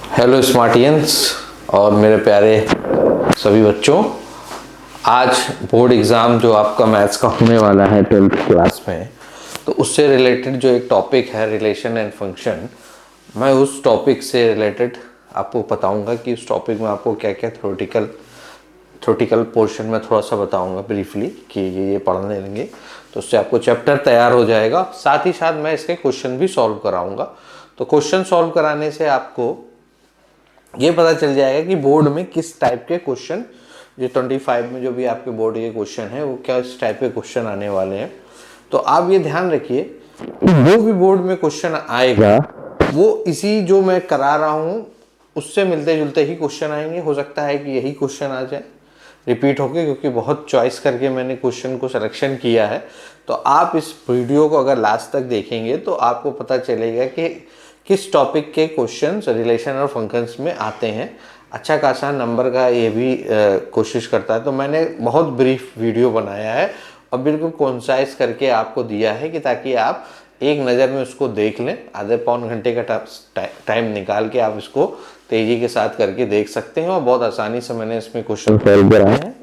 Hello Samaritans और मेरे प्यारे सभी बच्चों, आज बोर्ड एग्ज़ाम जो आपका मैथ्स का होने वाला है 12th क्लास में, तो उससे रिलेटेड जो एक टॉपिक है रिलेशन एंड फंक्शन, मैं उस टॉपिक से रिलेटेड आपको बताऊंगा कि उस टॉपिक में आपको क्या क्या थ्योरेटिकल पोर्शन में थोड़ा सा बताऊंगा ब्रीफली कि ये पढ़ने लेंगे, तो उससे आपको चैप्टर तैयार हो जाएगा। साथ ही साथ मैं इसके क्वेश्चन भी सॉल्व कराऊंगा। तो क्वेश्चन सॉल्व कराने से आपको ये पता चल जाएगा कि बोर्ड में किस टाइप के क्वेश्चन, जो 25 में जो भी आपके बोर्ड के क्वेश्चन है वो क्या इस टाइप के क्वेश्चन आने वाले हैं। तो आप ये ध्यान रखिए कि जो भी बोर्ड में क्वेश्चन आएगा वो इसी जो मैं करा रहा हूँ उससे मिलते जुलते ही क्वेश्चन आएंगे। हो सकता है कि यही क्वेश्चन आ जाए रिपीट होके, क्योंकि बहुत चॉइस करके मैंने क्वेश्चन को सिलेक्शन किया है। तो आप इस वीडियो को अगर लास्ट तक देखेंगे तो आपको पता चलेगा कि किस टॉपिक के क्वेश्चंस रिलेशन और फंक्शंस में आते हैं। अच्छा खासा नंबर का ये भी कोशिश करता है। तो मैंने बहुत ब्रीफ वीडियो बनाया है और बिल्कुल कॉन्साइज करके आपको दिया है कि ताकि आप एक नज़र में उसको देख लें। आधे पौन घंटे का टाइम निकाल के आप इसको तेज़ी के साथ करके देख सकते हैं और बहुत आसानी से मैंने इसमें क्वेश्चन सॉल्व कराए हैं।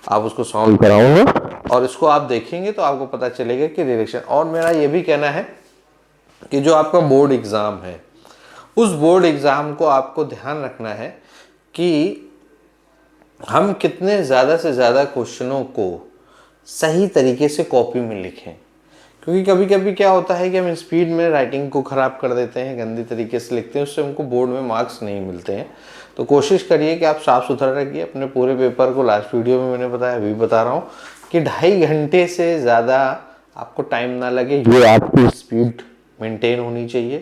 आप उसको सॉल्व कराऊंगा और इसको आप देखेंगे तो आपको पता चलेगा कि रिलेशन। और मेरा ये भी कहना है कि जो आपका बोर्ड एग्ज़ाम है उस बोर्ड एग्ज़ाम को आपको ध्यान रखना है कि हम कितने ज़्यादा से ज़्यादा क्वेश्चनों को सही तरीके से कॉपी में लिखें। क्योंकि कभी कभी क्या होता है कि हम स्पीड में राइटिंग को ख़राब कर देते हैं, गंदी तरीके से लिखते हैं, उससे हमको बोर्ड में मार्क्स नहीं मिलते हैं। तो कोशिश करिए कि आप साफ़ सुथरा रखिए अपने पूरे पेपर को। लास्ट वीडियो में मैंने बताया, अभी बता रहा हूँ कि 2.5 घंटे से ज़्यादा आपको टाइम ना लगे। ये आपकी स्पीड मेंटेन होनी चाहिए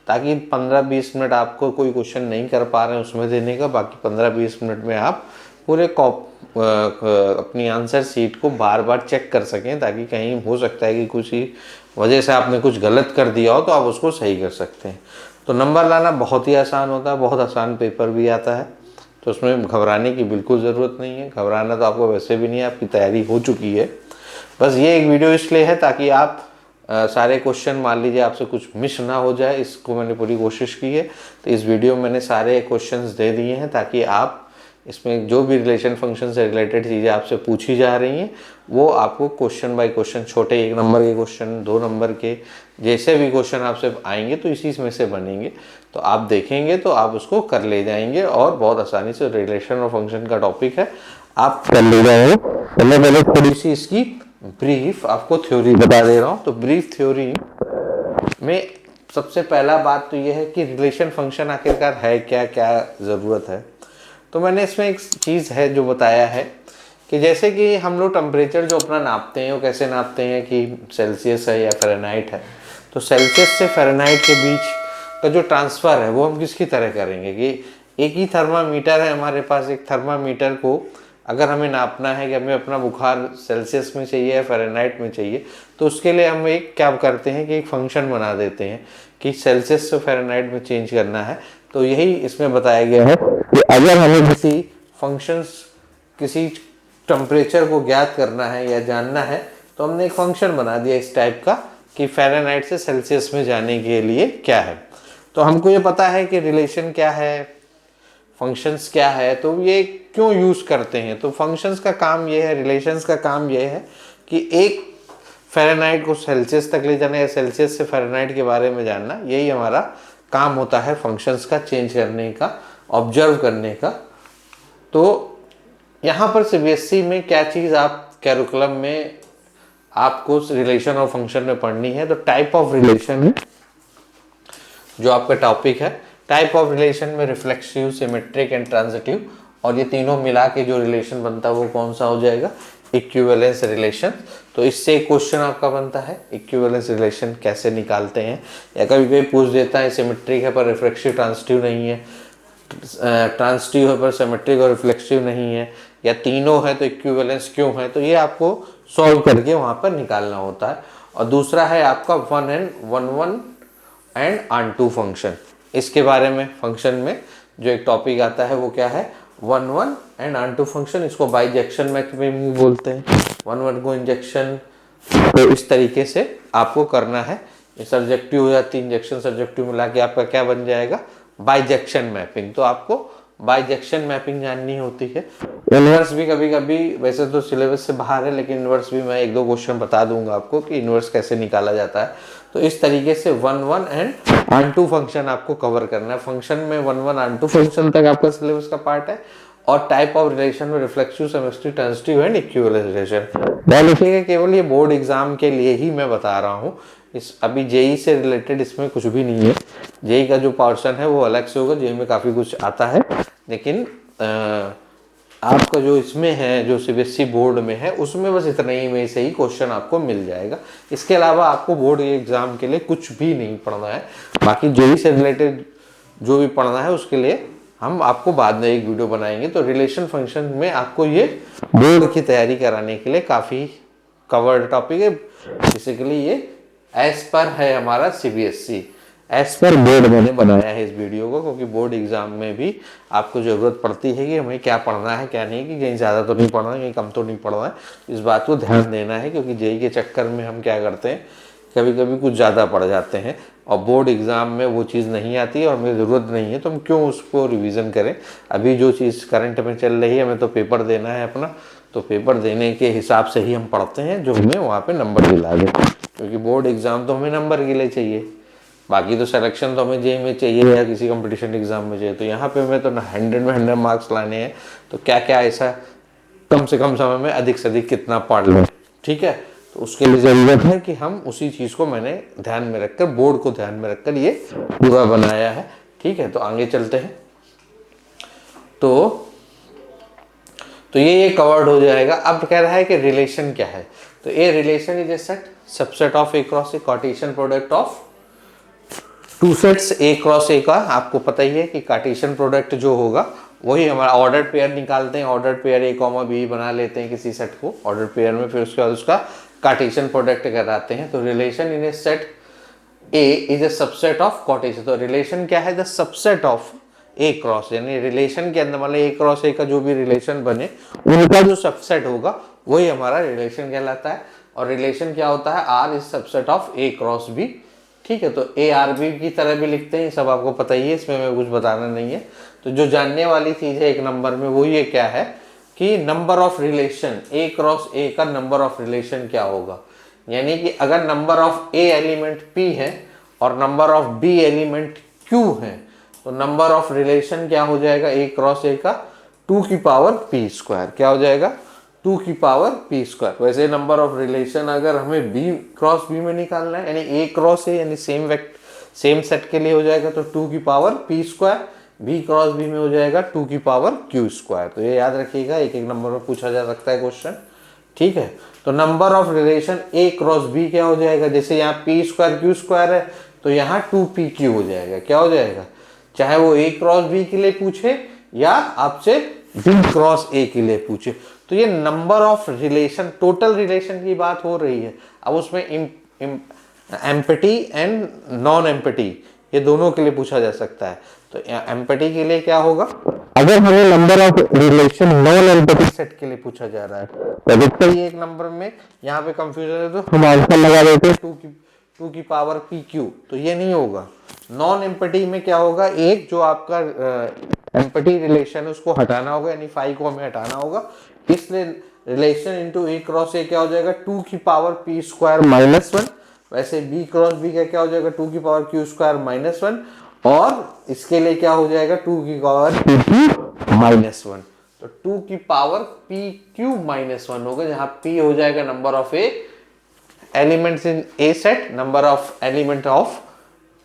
ताकि 15-20 मिनट आपको कोई क्वेश्चन नहीं कर पा रहे हैं उसमें देने का, बाकी 15-20 मिनट में आप पूरे अपनी आंसर सीट को बार बार चेक कर सकें, ताकि कहीं हो सकता है कि कुछ ही वजह से आपने कुछ गलत कर दिया हो तो आप उसको सही कर सकते हैं। तो नंबर लाना बहुत ही आसान होता है, बहुत आसान पेपर भी आता है, तो उसमें घबराने की बिल्कुल ज़रूरत नहीं है। घबराना तो आपको वैसे भी नहीं है, आपकी तैयारी हो चुकी है। बस ये एक वीडियो इसलिए है ताकि आप सारे क्वेश्चन, मान लीजिए आपसे कुछ मिस ना हो जाए, इसको मैंने पूरी कोशिश की है। तो इस वीडियो में मैंने सारे क्वेश्चंस दे दिए हैं ताकि आप इसमें जो भी रिलेशन फंक्शन से रिलेटेड चीज़ें आपसे पूछी जा रही हैं वो आपको क्वेश्चन बाय क्वेश्चन, छोटे 1 नंबर के क्वेश्चन, 2 नंबर के, जैसे भी क्वेश्चन आपसे आएंगे तो इसी में से बनेंगे। तो आप देखेंगे तो आप उसको कर ले जाएंगे और बहुत आसानी से। रिलेशन और फंक्शन का टॉपिक है, आप कर ले जाएंगे। तो मैं पहले थोड़ी सी इसकी ब्रीफ आपको थ्योरी बता दे रहा हूँ। तो ब्रीफ थ्योरी में सबसे पहला बात तो यह है कि रिलेशन फंक्शन आखिरकार है क्या, क्या ज़रूरत है। तो मैंने इसमें एक चीज़ है जो बताया है कि जैसे कि हम लोग टेम्परेचर जो अपना नापते हैं वो कैसे नापते हैं कि सेल्सियस है या फ़ारेनहाइट है। तो सेल्सियस से फ़ारेनहाइट के बीच का जो ट्रांसफ़र है वो हम किसकी तरह करेंगे कि एक ही थर्मामीटर है हमारे पास। एक थर्मामीटर को अगर हमें नापना है कि हमें अपना बुखार सेल्सियस में चाहिए या फ़ारेनहाइट में चाहिए, तो उसके लिए हम एक क्या करते हैं कि एक फंक्शन बना देते हैं कि सेल्सियस से फ़ारेनहाइट में चेंज करना है। तो यही इसमें बताया गया है कि अगर हमें किसी फंक्शंस, किसी टेम्परेचर को ज्ञात करना है या जानना है तो हमने एक फंक्शन बना दिया इस टाइप का कि फ़ारेनहाइट से सेल्सियस में जाने के लिए क्या है। तो हमको ये पता है कि रिलेशन क्या है, फंक्शंस क्या है, तो ये क्यों यूज़ करते हैं। तो फंक्शंस का काम ये है, रिलेशंस का काम ये है कि एक फ़ारेनहाइट को सेल्सियस तक ले जाना या सेल्सियस से फ़ारेनहाइट के बारे में जानना, यही हमारा काम होता है फंक्शंस का चेंज करने का, ऑब्जर्व करने का। तो यहाँ पर सीबीएसई में क्या चीज़ आप कैरिकुलम में आपको रिलेशन और फंक्शन में पढ़नी है। तो टाइप ऑफ रिलेशन है जो आपका टॉपिक है। टाइप ऑफ रिलेशन में रिफ्लेक्सिव, सिमेट्रिक एंड ट्रांजिटिव, और ये तीनों मिला के जो रिलेशन बनता है वो कौन सा हो जाएगा, इक्विवेलेंस रिलेशन। तो इससे एक क्वेश्चन आपका बनता है, इक्विवेलेंस रिलेशन कैसे निकालते हैं। या कभी कभी पूछ देता है सिमेट्रिक है पर रिफ्लेक्सिव ट्रांजिटिव नहीं है, ट्रांजिटिव है पर सिमेट्रिक और रिफ्लेक्सिव नहीं है, या तीनों है तो इक्विवेलेंस क्यों है। तो ये आपको सॉल्व करके वहाँ पर निकालना होता है। और दूसरा है आपका 1 एंड ऑन-टू फंक्शन। इसके बारे में फंक्शन में जो एक टॉपिक आता है वो क्या है, 1 एंड ऑन-टू फंक्शन। इसको बाइजेक्शन में बोलते हैं। 1 को इंजेक्शन, तो इस तरीके से आपको करना है। सब्जेक्टिव हो जाती है, इंजेक्शन सब्जेक्टिव मिला के आपका क्या बन जाएगा, बाइजेक्शन मैपिंग। तो आपको बाइजेक्शन मैपिंग जाननी होती है। इनवर्स भी कभी कभी, वैसे तो सिलेबस से बाहर है, लेकिन इनवर्स भी मैं 1-2 क्वेश्चन बता दूंगा आपको कि इनवर्स कैसे निकाला जाता है। तो इस तरीके से 1-1 एंड ऑन-टू फंक्शन आपको कवर करना है। फंक्शन में 1-1 ऑन-टू फंक्शन तक आपका सिलेबस का पार्ट है, और टाइप ऑफ रिलेशन में रिफ्लेक्सिव, समेस्टिव, ट्रांजिटिव एंड इक्विवेलेंस रिलेशन। ध्यान रखिएगा, केवल ये बोर्ड एग्जाम के लिए ही मैं बता रहा हूँ। इस अभी जेई से रिलेटेड इसमें कुछ भी नहीं है। जेई का जो पोर्शन है वो अलग से होगा, जेई में काफ़ी कुछ आता है, लेकिन आपका जो इसमें है, जो सीबीएसई बोर्ड में है, उसमें बस इतना ही में से ही क्वेश्चन आपको मिल जाएगा। इसके अलावा आपको बोर्ड एग्जाम के लिए कुछ भी नहीं पढ़ना है। बाकी जेई से रिलेटेड जो भी पढ़ना है उसके लिए हम आपको बाद में एक वीडियो बनाएंगे। तो रिलेशन फंक्शन में आपको ये बोर्ड की तैयारी कराने के लिए काफ़ी कवर्ड टॉपिक है। बेसिकली ये एज पर है हमारा सीबीएसई, एज पर बोर्ड मैंने बनाया है इस वीडियो को, क्योंकि बोर्ड एग्जाम में भी आपको ज़रूरत पड़ती है कि हमें क्या पढ़ना है क्या नहीं, कि कहीं ज़्यादा तो नहीं पढ़ना है, कहीं कम तो नहीं पढ़ना है। इस बात को ध्यान देना है, क्योंकि जेई के चक्कर में हम क्या करते हैं, कभी कभी कुछ ज़्यादा पढ़ जाते हैं और बोर्ड एग्ज़ाम में वो चीज़ नहीं आती है और हमें ज़रूरत नहीं है, तो हम क्यों उसको रिवीजन करें। अभी जो चीज़ करंट में चल रही है, हमें तो पेपर देना है अपना, तो पेपर देने के हिसाब से ही हम पढ़ते हैं जो हमें वहाँ पे नंबर दिला दे, क्योंकि बोर्ड एग्ज़ाम तो हमें नंबर के लिए चाहिए। बाकी तो सिलेक्शन तो हमें जेई में चाहिए या किसी कंपटीशन एग्जाम में चाहिए। तो यहाँ पे हमें तो 100 में 100 मार्क्स लाने हैं, तो क्या क्या ऐसा कम से कम समय में अधिक से अधिक कितना पढ़ लें, ठीक है। तो उसके लिए ज़रूरत है कि हम उसी चीज़ को मैंने ध्यान में रखकर, बोर्ड को ध्यान में रखकर ये पूरा बनाया है, ठीक है। तो आगे चलते हैं। तो ये कवर्ड हो जाएगा। अब कह रहा है कि रिलेशन क्या है, तो a relation is a set, subset of A cross A, Cartesian product of two sets A cross A का आपको पता ही है कि कार्टेशियन प्रोडक्ट जो होगा वही हमारा ऑर्डर्ड पेयर निकालते हैं। Ordered pair A comma B बना लेते हैं किसी सेट को ऑर्डर्ड पेयर में, फिर उसके बाद उसका कार्टेशियन प्रोडक्ट कराते हैं। तो relation in A set A is a subset of Cartesian. तो रिलेशन क्या है, the subset of A cross, यानी रिलेशन के अंदर मतलब ए क्रॉस ए का जो भी रिलेशन बने उनका जो सबसेट होगा वही हमारा रिलेशन कहलाता है। और रिलेशन क्या होता है, R is subset of A cross B, ठीक है। तो ए आर बी की तरह भी लिखते हैं, सब आपको पता ही है, इसमें मैं कुछ बताना नहीं है। तो जो जानने वाली चीज है एक नंबर में वो ये क्या है कि number of relation A cross A का नंबर ऑफ रिलेशन क्या होगा। यानी कि अगर number of A element P है और number of B element Q है, तो नंबर ऑफ रिलेशन क्या हो जाएगा ए क्रॉस ए का 2 की पावर पी स्क्वायर, क्या हो जाएगा 2 की पावर पी स्क्वायर। वैसे नंबर ऑफ रिलेशन अगर हमें बी क्रॉस बी में निकालना है, यानी ए क्रॉस ए यानी सेम सेट के लिए हो जाएगा तो 2 की power P square, B cross B में हो जाएगा 2 की पावर क्यू स्क्वायर। तो ये याद रखिएगा, एक एक नंबर में पूछा जा सकता है क्वेश्चन, ठीक है। तो number of relation A cross B क्या हो जाएगा, जैसे यहाँ पी स्क्वायर क्यू स्क्वायर है तो यहाँ 2pq हो जाएगा, क्या हो जाएगा, चाहे वो ए क्रॉस बी के लिए पूछे या आपसे बी क्रॉस ए के लिए पूछे। तो ये number of relation, total relation की बात हो रही है। अब उसमें एम्पटी एंड नॉन एम्पटी ये दोनों के लिए पूछा जा सकता है। तो एम्पटी के लिए क्या होगा, अगर हमें number of relation non empty set के लिए पूछा जा रहा है तो देखते ही एक नंबर में यहाँ पे कंफ्यूजन है, तो हम आंसर लगा देते हैं 2 की पावर पी क्यू, तो ये नहीं होगा। नॉन एम्पटी में क्या होगा, एक जो आपका एम्पटी रिलेशन है उसको हटाना होगा, यानी 5 को हमें हटाना होगा, इसलिए रिलेशन इनटू ए क्रॉस ए क्या हो जाएगा 2 की पावर पी स्क्वायर -1। वैसे बी क्रॉस बी का क्या हो जाएगा 2 की पावर क्यू स्क्वायर -1, और इसके लिए क्या हो जाएगा 2 की पावर -1। तो 2 की पावर पी क्यू -1 होगा, जहां पी हो जाएगा number of A elements in A set, number of element of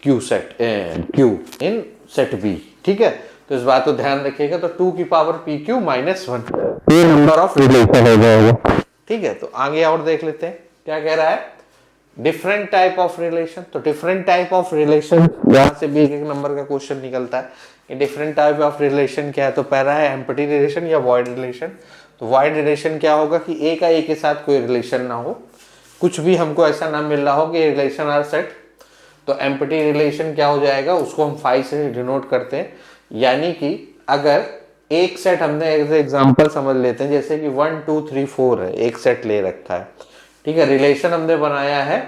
Q set Q in set B, ठीक है। तो इस बात को ध्यान रखिएगा। तो 2 की पावर पी क्यू -1 ये नंबर ऑफ रिलेशन हो जाएगा, ठीक है। तो आगे और देख लेते हैं क्या कह रहा है, डिफरेंट टाइप ऑफ रिलेशन। तो डिफरेंट टाइप ऑफ रिलेशन यहां से भी एक नंबर का क्वेश्चन निकलता है कि डिफरेंट टाइप ऑफ रिलेशन क्या है। तो पहला है एम्पटी रिलेशन या वॉइड रिलेशन। तो वॉइड रिलेशन क्या होगा कि ए का ए के साथ कोई रिलेशन ना हो, कुछ भी हमको ऐसा ना मिल रहा हो कि रिलेशन आर सेट। तो एम्पटी रिलेशन क्या हो जाएगा, उसको हम फाई से डिनोट करते हैं। यानी कि अगर एक सेट हमने एग्जांपल समझ लेते हैं, जैसे कि 1 2 3 4 है, एक सेट ले रखा है, ठीक है। रिलेशन हमने बनाया है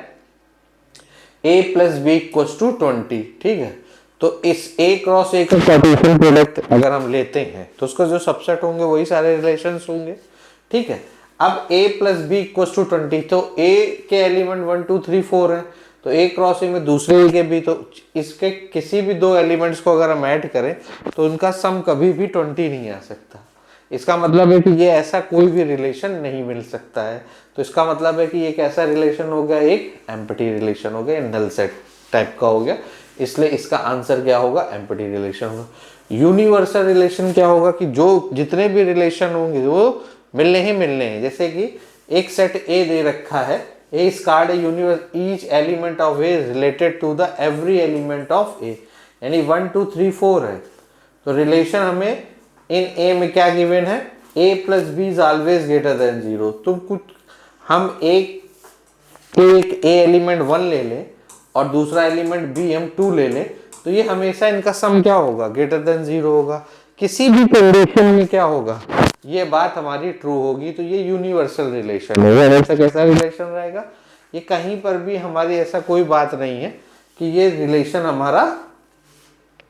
a + b = 20, ठीक है। तो इस A क्रॉस A का कार्टेशियन प्रोडक्ट अगर हम लेते हैं तो उसका जो सबसेट होंगे वही सारे रिलेशंस होंगे, ठीक है। अब A plus B equal to 20, तो A के एलिमेंट 1 2 3 4 है, तो A क्रॉस A में दूसरे A के भी, तो इसके किसी भी दो एलिमेंट्स को अगर हम ऐड करें तो उनका सम कभी भी 20 नहीं आ सकता। इसका मतलब है कि ये ऐसा कोई भी रिलेशन नहीं मिल सकता है। तो इसका मतलब है कि ये कैसा रिलेशन हो गया, एक एम्प्टी रिलेशन हो गया, नल सेट टाइप का हो गया। इसलिए इसका आंसर क्या होगा, एम्प्टी रिलेशन होगा। यूनिवर्सल रिलेशन क्या होगा कि जो जितने भी रिलेशन होंगे वो मिलने ही मिलने हैं। जैसे कि एक सेट ए दे रखा है, A is card a universe, each element of A related to the every element of A, यानी 1 2 3 4 है। तो रिलेशन हमें इन ए में क्या गिवन है, A plus B is always greater than 0। तुम कुछ हम एक ए एलिमेंट 1 ले लें और दूसरा एलिमेंट बी हम 2 ले लें, तो ये हमेशा इनका सम क्या होगा, ग्रेटर देन 0 होगा। किसी भी कंडीशन में क्या होगा, ये बात हमारी ट्रू होगी। तो ये यूनिवर्सल रिलेशन होगा। ऐसा कैसा रिलेशन रहेगा, ये कहीं पर भी हमारी ऐसा कोई बात नहीं है कि ये रिलेशन हमारा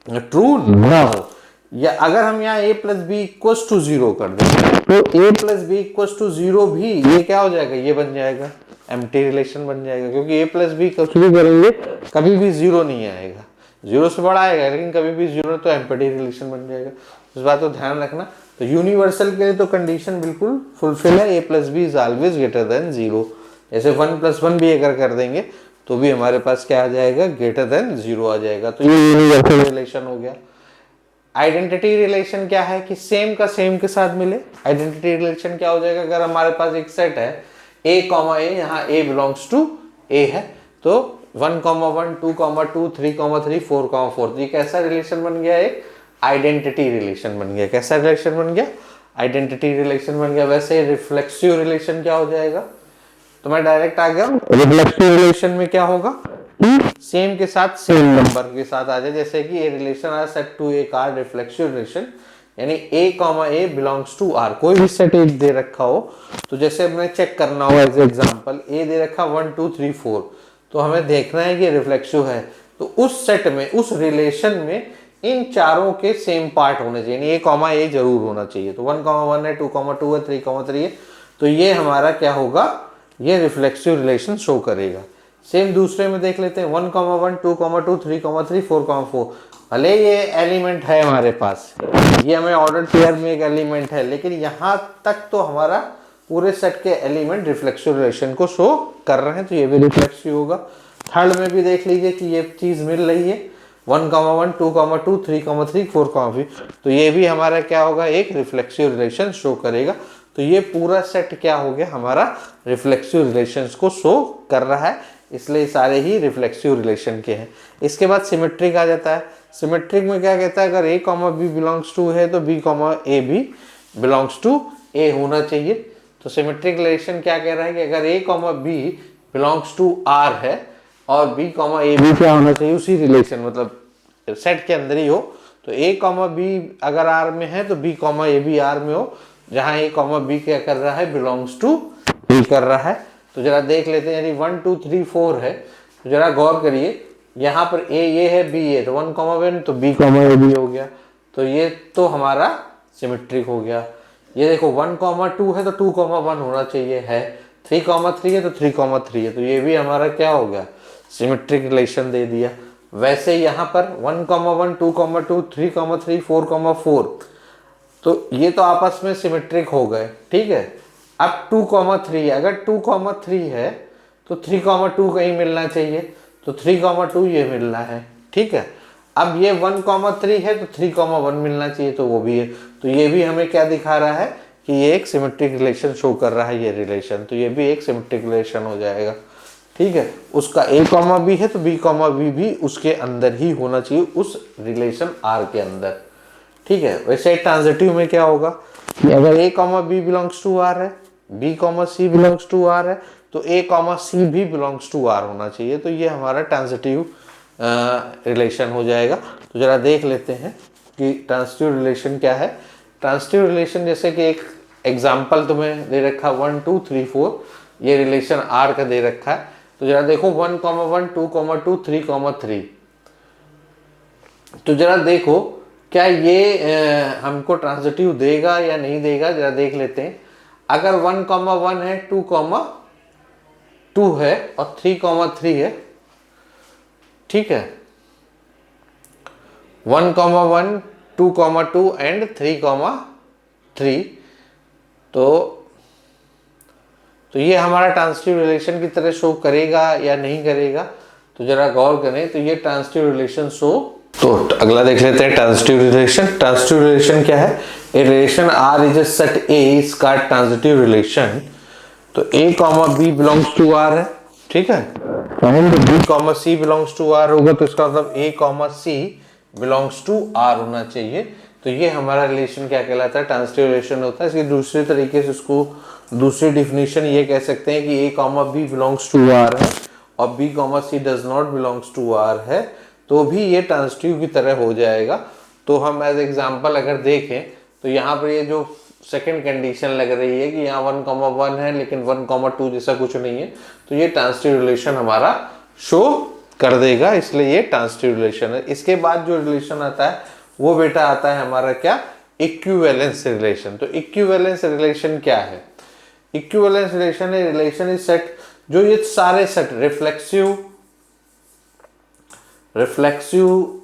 ट्रू ना हो। या अगर हम यहाँ a plus B equal to 0 कर दें तो a plus B equal to 0 भी ये क्या हो जाएगा, ये बन जाएगा एम्प्टी रिलेशन बन जाएगा, क्योंकि a प्लस बी कुछ भी करेंगे कभी भी 0 नहीं आएगा, 0 से बड़ा आएगा लेकिन कभी भी 0, तो एम्प्टी रिलेशन बन जाएगा। इस बात को ध्यान रखना। तो यूनिवर्सल के लिए तो कंडीशन बिल्कुल फुलफिल है, a plus B is always greater than 0। जैसे 1 प्लस 1 भी अगर कर देंगे तो भी हमारे पास क्या आ जाएगा, ग्रेटर देन 0 आ जाएगा। तो ये यूनिवर्सल रिलेशन हो गया। आइडेंटिटी रिलेशन क्या है कि सेम का सेम के साथ मिले। आइडेंटिटी रिलेशन क्या हो जाएगा, अगर हमारे पास एक सेट है a कॉमा a, यहाँ a बिलोंग्स टू a है, तो 1 कॉमा 1 2 कॉमा 2 3 कॉमा 3 4 कॉमा 4, तो ये कैसा रिलेशन बन गया, एक आइडेंटिटी रिलेशन बन गया। कैसा रिलेशन बन गया, आइडेंटिटी रिलेशन बन गया। वैसे रिफ्लेक्सिव रिलेशन क्या हो जाएगा, तो मैं डायरेक्ट आ गया, रिफ्लेक्सिव रिलेशन में क्या होगा, सेम के साथ सेम नंबर के साथ आ जाए। जैसे कि a relation R set to a car reflexive relation, यानी a comma a belongs to r। कोई भी सेट एक दे रखा हो, तो जैसे हमें चेक करना हो एज एग्जांपल, a दे रखा 1 2 3 4, तो हमें देखना है कि रिफ्लेक्सिव है, तो उस सेट में उस रिलेशन में इन चारों के सेम पार्ट होने चाहिए, यानी a कॉमा a जरूर होना चाहिए। तो 1 कॉमा 1 है, 2 कॉमा 2 है, 3 कॉमा 3 है, तो ये हमारा क्या होगा, ये रिफ्लेक्सिव रिलेशन शो करेगा। सेम दूसरे में देख लेते हैं, 1 कॉमा 1 2 कॉमा 2 3 कॉमा 3 4 कॉमा 4। भले ये एलिमेंट है हमारे पास, ये हमें ऑर्डर पेयर में एक एलिमेंट है, लेकिन यहाँ तक तो हमारा पूरे सेट के एलिमेंट रिफ्लेक्सिव रिलेशन को शो कर रहे हैं, तो ये भी रिफ्लेक्सिव होगा। थर्ड में भी देख लीजिए कि ये चीज मिल रही है, 1 कॉमा 1 2 कॉमा 2 3 कॉमा 3 4 कॉमा 3, तो ये भी हमारा क्या होगा, एक रिफ्लेक्सिव रिलेशन शो करेगा। तो ये पूरा सेट क्या हो गया, हमारा रिफ्लेक्सिव रिलेशंस को शो कर रहा है, इसलिए सारे ही रिफ्लेक्सिव रिलेशन के हैं। इसके बाद सिमेट्रिक आ जाता है। सिमेट्रिक में क्या कहता है, अगर a comma B belongs to है तो b कॉमा ए भी बिलोंग्स टू a होना चाहिए। तो सिमेट्रिक रिलेशन क्या कह रहा है कि अगर a comma B belongs to r है और b कॉमा ए भी क्या होना चाहिए, उसी रिलेशन मतलब सेट के अंदर ही हो। तो a कॉमा बी अगर r में है तो b कॉमा ए भी r में हो, जहां a कॉमा बी क्या कर रहा है, बिलोंग्स टू b कर रहा है। तो जरा देख लेते हैं, यानी 1 2 3 4 है, तो जरा गौर करिए, यहाँ पर a ये है, b ये, तो 1 कॉमा 1 तो b कॉमा ए भी हो गया, तो ये तो हमारा सिमेट्रिक हो गया। ये देखो 1 कॉमा 2 है तो 2 कॉमा 1 होना चाहिए है, 3 कॉमा 3 है तो 3 कॉमा 3 है, तो ये भी हमारा क्या हो गया, सिमेट्रिक रिलेशन दे दिया। वैसे यहाँ पर 1 कॉमा 1 2 कॉमा 2 3 कॉमा 3 4 कॉमा 4, तो ये तो आपस में सिमेट्रिक हो गए, ठीक है। अब 2,3, अगर 2,3 है तो 3,2 कहीं मिलना चाहिए, तो 3,2 ये मिलना है, ठीक है। अब ये 1,3 है तो 3,1 मिलना चाहिए, तो वो भी है। तो ये भी हमें क्या दिखा रहा है कि ये एक सिमेट्रिक रिलेशन शो कर रहा है, ये रिलेशन, तो ये भी एक सिमेट्रिक रिलेशन हो जाएगा, ठीक है। उसका a कॉमा बी है तो b कॉमा बी भी उसके अंदर ही होना चाहिए, उस रिलेशन r के अंदर, ठीक है। वैसे ट्रांजिटिव में क्या होगा कि अगर a comma B belongs to r है, b comma C belongs to r है, तो a कॉमा सी भी बिलोंग्स टू r होना चाहिए, तो ये हमारा ट्रांजिटिव रिलेशन हो जाएगा। तो जरा देख लेते हैं कि ट्रांजिटिव रिलेशन क्या है। ट्रांजिटिव रिलेशन जैसे कि एक एग्जाम्पल तुम्हें दे रखा 1 2 3 4, ये रिलेशन r का दे रखा है, तो जरा देखो 1,1 2,2 3,3, तो जरा देखो क्या ये हमको ट्रांजिटिव देगा या नहीं देगा, जरा देख लेते हैं। अगर 1,1 है, 2,2 है और 3,3 है, ठीक है, 1,1 2,2 एंड 3,3, तो ये हमारा ट्रांजिटिव रिलेशन की तरह शो करेगा या नहीं करेगा, तो जरा गौर करें। तो ये ट्रांजिटिव रिलेशन शो, तो अगला देख लेते हैं ट्रांजिटिव रिलेशन। ट्रांजिटिव रिलेशन क्या है? A relation R is a set A is called transitive relation. तो A comma B belongs to R है, ठीक है, B comma C belongs to R होगा, तो इसका मतलब A comma C belongs to R होना चाहिए। तो ये हमारा रिलेशन क्या कहलाता है? ट्रांजिटिव रिलेशन होता है। इसकी दूसरे तरीके से उसको दूसरी डिफिनेशन ये कह सकते हैं कि A comma B belongs to R है और B comma C does not belongs to R है, तो भी ये ट्रांजिटिव की तरह हो जाएगा। तो हम एज एग्जांपल अगर देखें तो यहाँ पर ये जो सेकंड कंडीशन लग रही है कि यहाँ 1,1 है लेकिन 1,2 जैसा कुछ नहीं है, तो ये ट्रांजिटिव रिलेशन हमारा शो कर देगा, इसलिए ये ट्रांजिटिव रिलेशन है। इसके बाद जो रिलेशन आता है वो बेटा आता है हमारा क्या? Equivalence relation. तो इक्विवेलेंस रिलेशन क्या है? इक्विवेलेंस रिलेशन है रिलेशन इज सेट, जो ये सारे सेट रिफ्लेक्सिव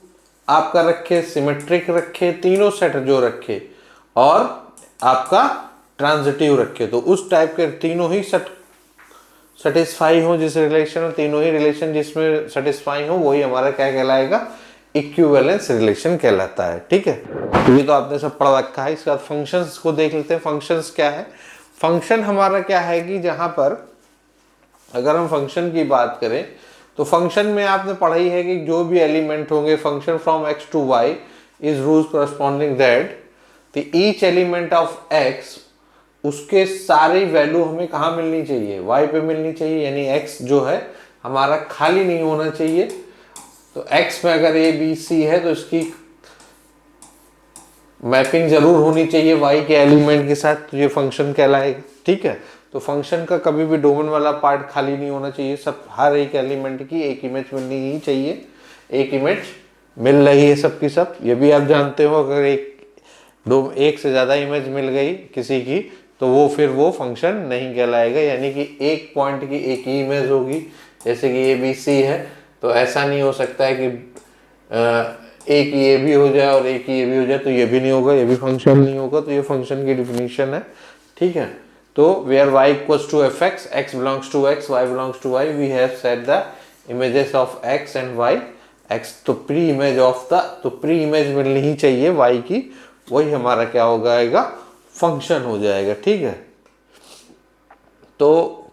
आपका रखे, सिमेट्रिक रखे, तीनों सेट जो रखे और आपका ट्रांजिटिव रखे, तो उस टाइप के तीनों ही सेट सेटिस्फाई हो जिस रिलेशन में, तीनों ही रिलेशन जिसमें सेटिस्फाई हो, वही हमारा क्या कहलाएगा? इक्विवेलेंस रिलेशन कहलाता है, ठीक है। तो ये तो आपने सब पढ़ रखा है। इसके बाद फंक्शंस को देख लेते हैं। फंक्शंस क्या है? फंक्शन हमारा क्या है कि जहां पर अगर हम फंक्शन की बात करें तो फंक्शन में आपने पढ़ाई है कि जो भी एलिमेंट होंगे, function from x to y is rules corresponding that the each element of x, उसके सारी वैल्यू हमें कहाँ मिलनी चाहिए? y पे मिलनी चाहिए, यानी x जो है हमारा खाली नहीं होना चाहिए। तो x में अगर a b c है तो इसकी मैपिंग जरूर होनी चाहिए y के एलिमेंट के साथ, तो ये फंक्शन कहलाएगा, ठीक है। तो फंक्शन का कभी भी डोमेन वाला पार्ट खाली नहीं होना चाहिए, सब हर एक एलिमेंट की एक इमेज मिलनी ही चाहिए। एक इमेज मिल रही है सबकी सब, ये भी आप जानते हो। अगर एक से ज्यादा इमेज मिल गई किसी की तो वो फिर वो फंक्शन नहीं कहलाएगा, यानी कि एक पॉइंट की एक ही इमेज होगी। जैसे कि ए बी सी है तो ऐसा नहीं हो सकता है कि एक ये भी हो जाए और एक ये भी हो जाए, तो ये भी नहीं होगा, ये भी फंक्शन नहीं होगा। तो ये फंक्शन की डिफिनीशन है, ठीक है। तो where y equals to fx, x belongs to x, y belongs to y, we have set the images of x and y, x तो प्री इमेज ऑफ द, तो प्री इमेज मिलनी ही चाहिए y की, वही हमारा क्या हो जाएगा? फंक्शन हो जाएगा, ठीक है। तो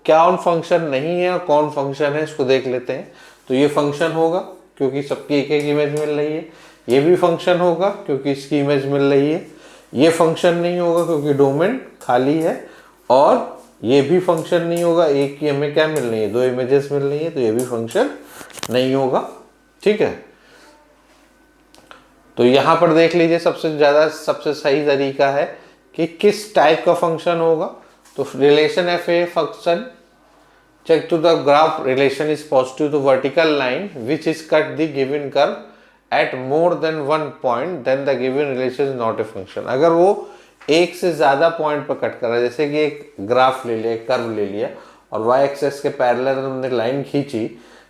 कौन फंक्शन नहीं है और कौन फंक्शन है इसको देख लेते हैं। तो ये फंक्शन होगा क्योंकि सबकी एक एक इमेज मिल रही है, ये भी फंक्शन होगा क्योंकि इसकी इमेज मिल रही है, ये फंक्शन नहीं होगा क्योंकि डोमेन खाली है, और ये भी फंक्शन नहीं होगा, एक की हमें क्या मिल रही है? दो इमेजेस मिल रही है, तो ये भी फंक्शन नहीं होगा, ठीक है। तो यहां पर देख लीजिए सबसे सही तरीका है कि किस टाइप का फंक्शन होगा। तो relation F a function check to the graph relation is positive to vertical line which is cut the given curve at more than one point, then the given relation is not a function। अगर वो एक से ज्यादा point पर cut कर रहा है, जैसे कि एक ग्राफ ले लिया, एक कर्व ले लिया और y एक्सेस के पैरेलल हमने लाइन खींची,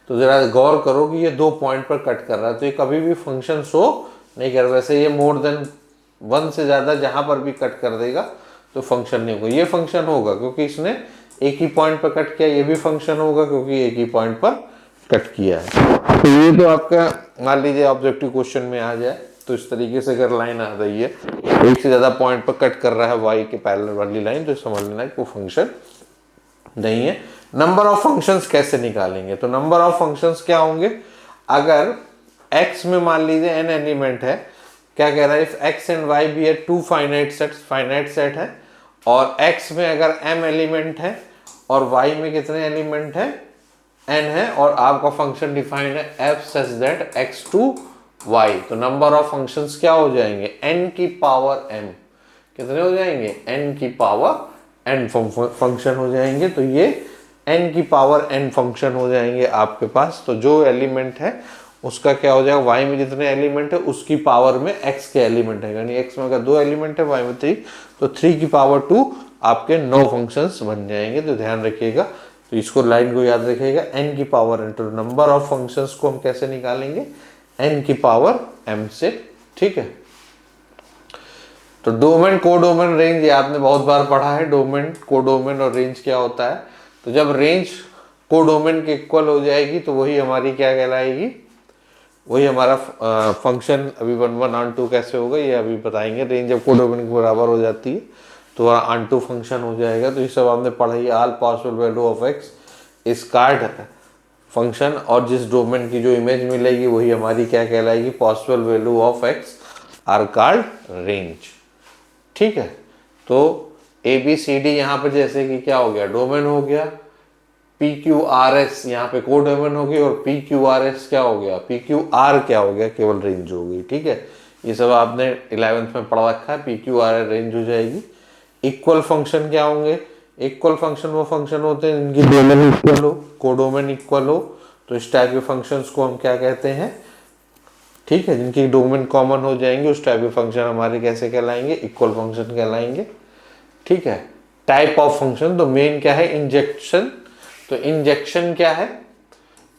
तो जरा गौर करो कि ये दो पॉइंट पर कट कर रहा है, तो ये कभी भी फंक्शन शो नहीं कर। वैसे ये मोर देन वन से ज्यादा जहां पर भी कट कर देगा तो फंक्शन नहीं होगा। ये फंक्शन होगा क्योंकि इसने एक ही पॉइंट पर कट किया, ये भी फंक्शन होगा क्योंकि एक ही पॉइंट पर कट किया है। तो ये तो आपका मान लीजिए ऑब्जेक्टिव क्वेश्चन में आ जाए, तो इस तरीके से अगर लाइन आ रही है एक से ज्यादा पॉइंट पर कट कर रहा है वाई के पैरेलल वाली लाइन, तो समझ लेना है वो फंक्शन नहीं है। नंबर ऑफ फंक्शंस कैसे निकालेंगे? तो नंबर ऑफ फंक्शंस क्या होंगे? अगर x में मान लीजिए n एलिमेंट है, क्या कह रहा है? If x and y be are two finite set है, और x में अगर m एलिमेंट है और y में कितने एलिमेंट है? n है, और आपका फंक्शन डिफाइंड है f such that x to y, तो नंबर ऑफ फंक्शंस क्या हो जाएंगे? n की पावर m। कितने हो जाएंगे? n की पावर n फंक्शन हो जाएंगे। तो ये n की पावर n फंक्शन हो जाएंगे आपके पास। तो जो एलिमेंट है उसका क्या हो जाएगा, y में जितने एलिमेंट है उसकी पावर में x के एलिमेंट है, यानी x में अगर 2 एलिमेंट है y में 3, तो 3 की पावर 2 आपके 9 फंक्शंस बन जाएंगे। तो ध्यान रखिएगा, तो इसको लाइन को याद रखिएगा, n की पावर n, तो नंबर ऑफ फंक्शंस को हम कैसे निकालेंगे, n की पावर m से। ठीक है, तो डोमेन, कोडोमेन, रेंज ये आपने बहुत बार पढ़ा है, डोमेन, कोडोमेन और रेंज क्या होता है। तो जब रेंज कोडोमेन के इक्वल हो जाएगी तो वही हमारी क्या कहलाएगी, वही हमारा फंक्शन। अभी 1 1 ऑन 2 कैसे होगा ये अभी बताएंगे। रेंज जब कोडोमेन के बराबर हो जाती है तो ऑन 2 फंक्शन हो जाएगा। तो ये सब आपने पढ़ा ही, all possible value of x is card function, और जिस डोमेन की जो इमेज मिलेगी वही हमारी क्या कहलाएगी, possible value of x are called range. ठीक है, तो ए बी सी डी यहाँ पे जैसे कि क्या हो गया, डोमेन हो गया, पी क्यू आर एस यहाँ पे कोडोमेन हो गई, और पी क्यू आर एस क्या हो गया, पी क्यू आर क्या हो गया, केवल रेंज हो गई। ठीक है, ये सब आपने 11th में पढ़ रखा है, पी क्यू आर रेंज हो जाएगी। इक्वल फंक्शन क्या होंगे, इक्वल फंक्शन वो फंक्शन होते हैं जिनकी डोमेन इक्वल हो, कोडोमेन इक्वल हो। तो इस टाइप के फंक्शंस को हम क्या कहते हैं, ठीक है, जिनकी डोमेन कॉमन हो जाएंगे उस टाइप के फंक्शन हमारे कैसे कहलाएंगे, इक्वल फंक्शन कहलाएंगे। ठीक है, टाइप ऑफ फंक्शन, तो मेन क्या है, इंजेक्शन। तो इंजेक्शन क्या है,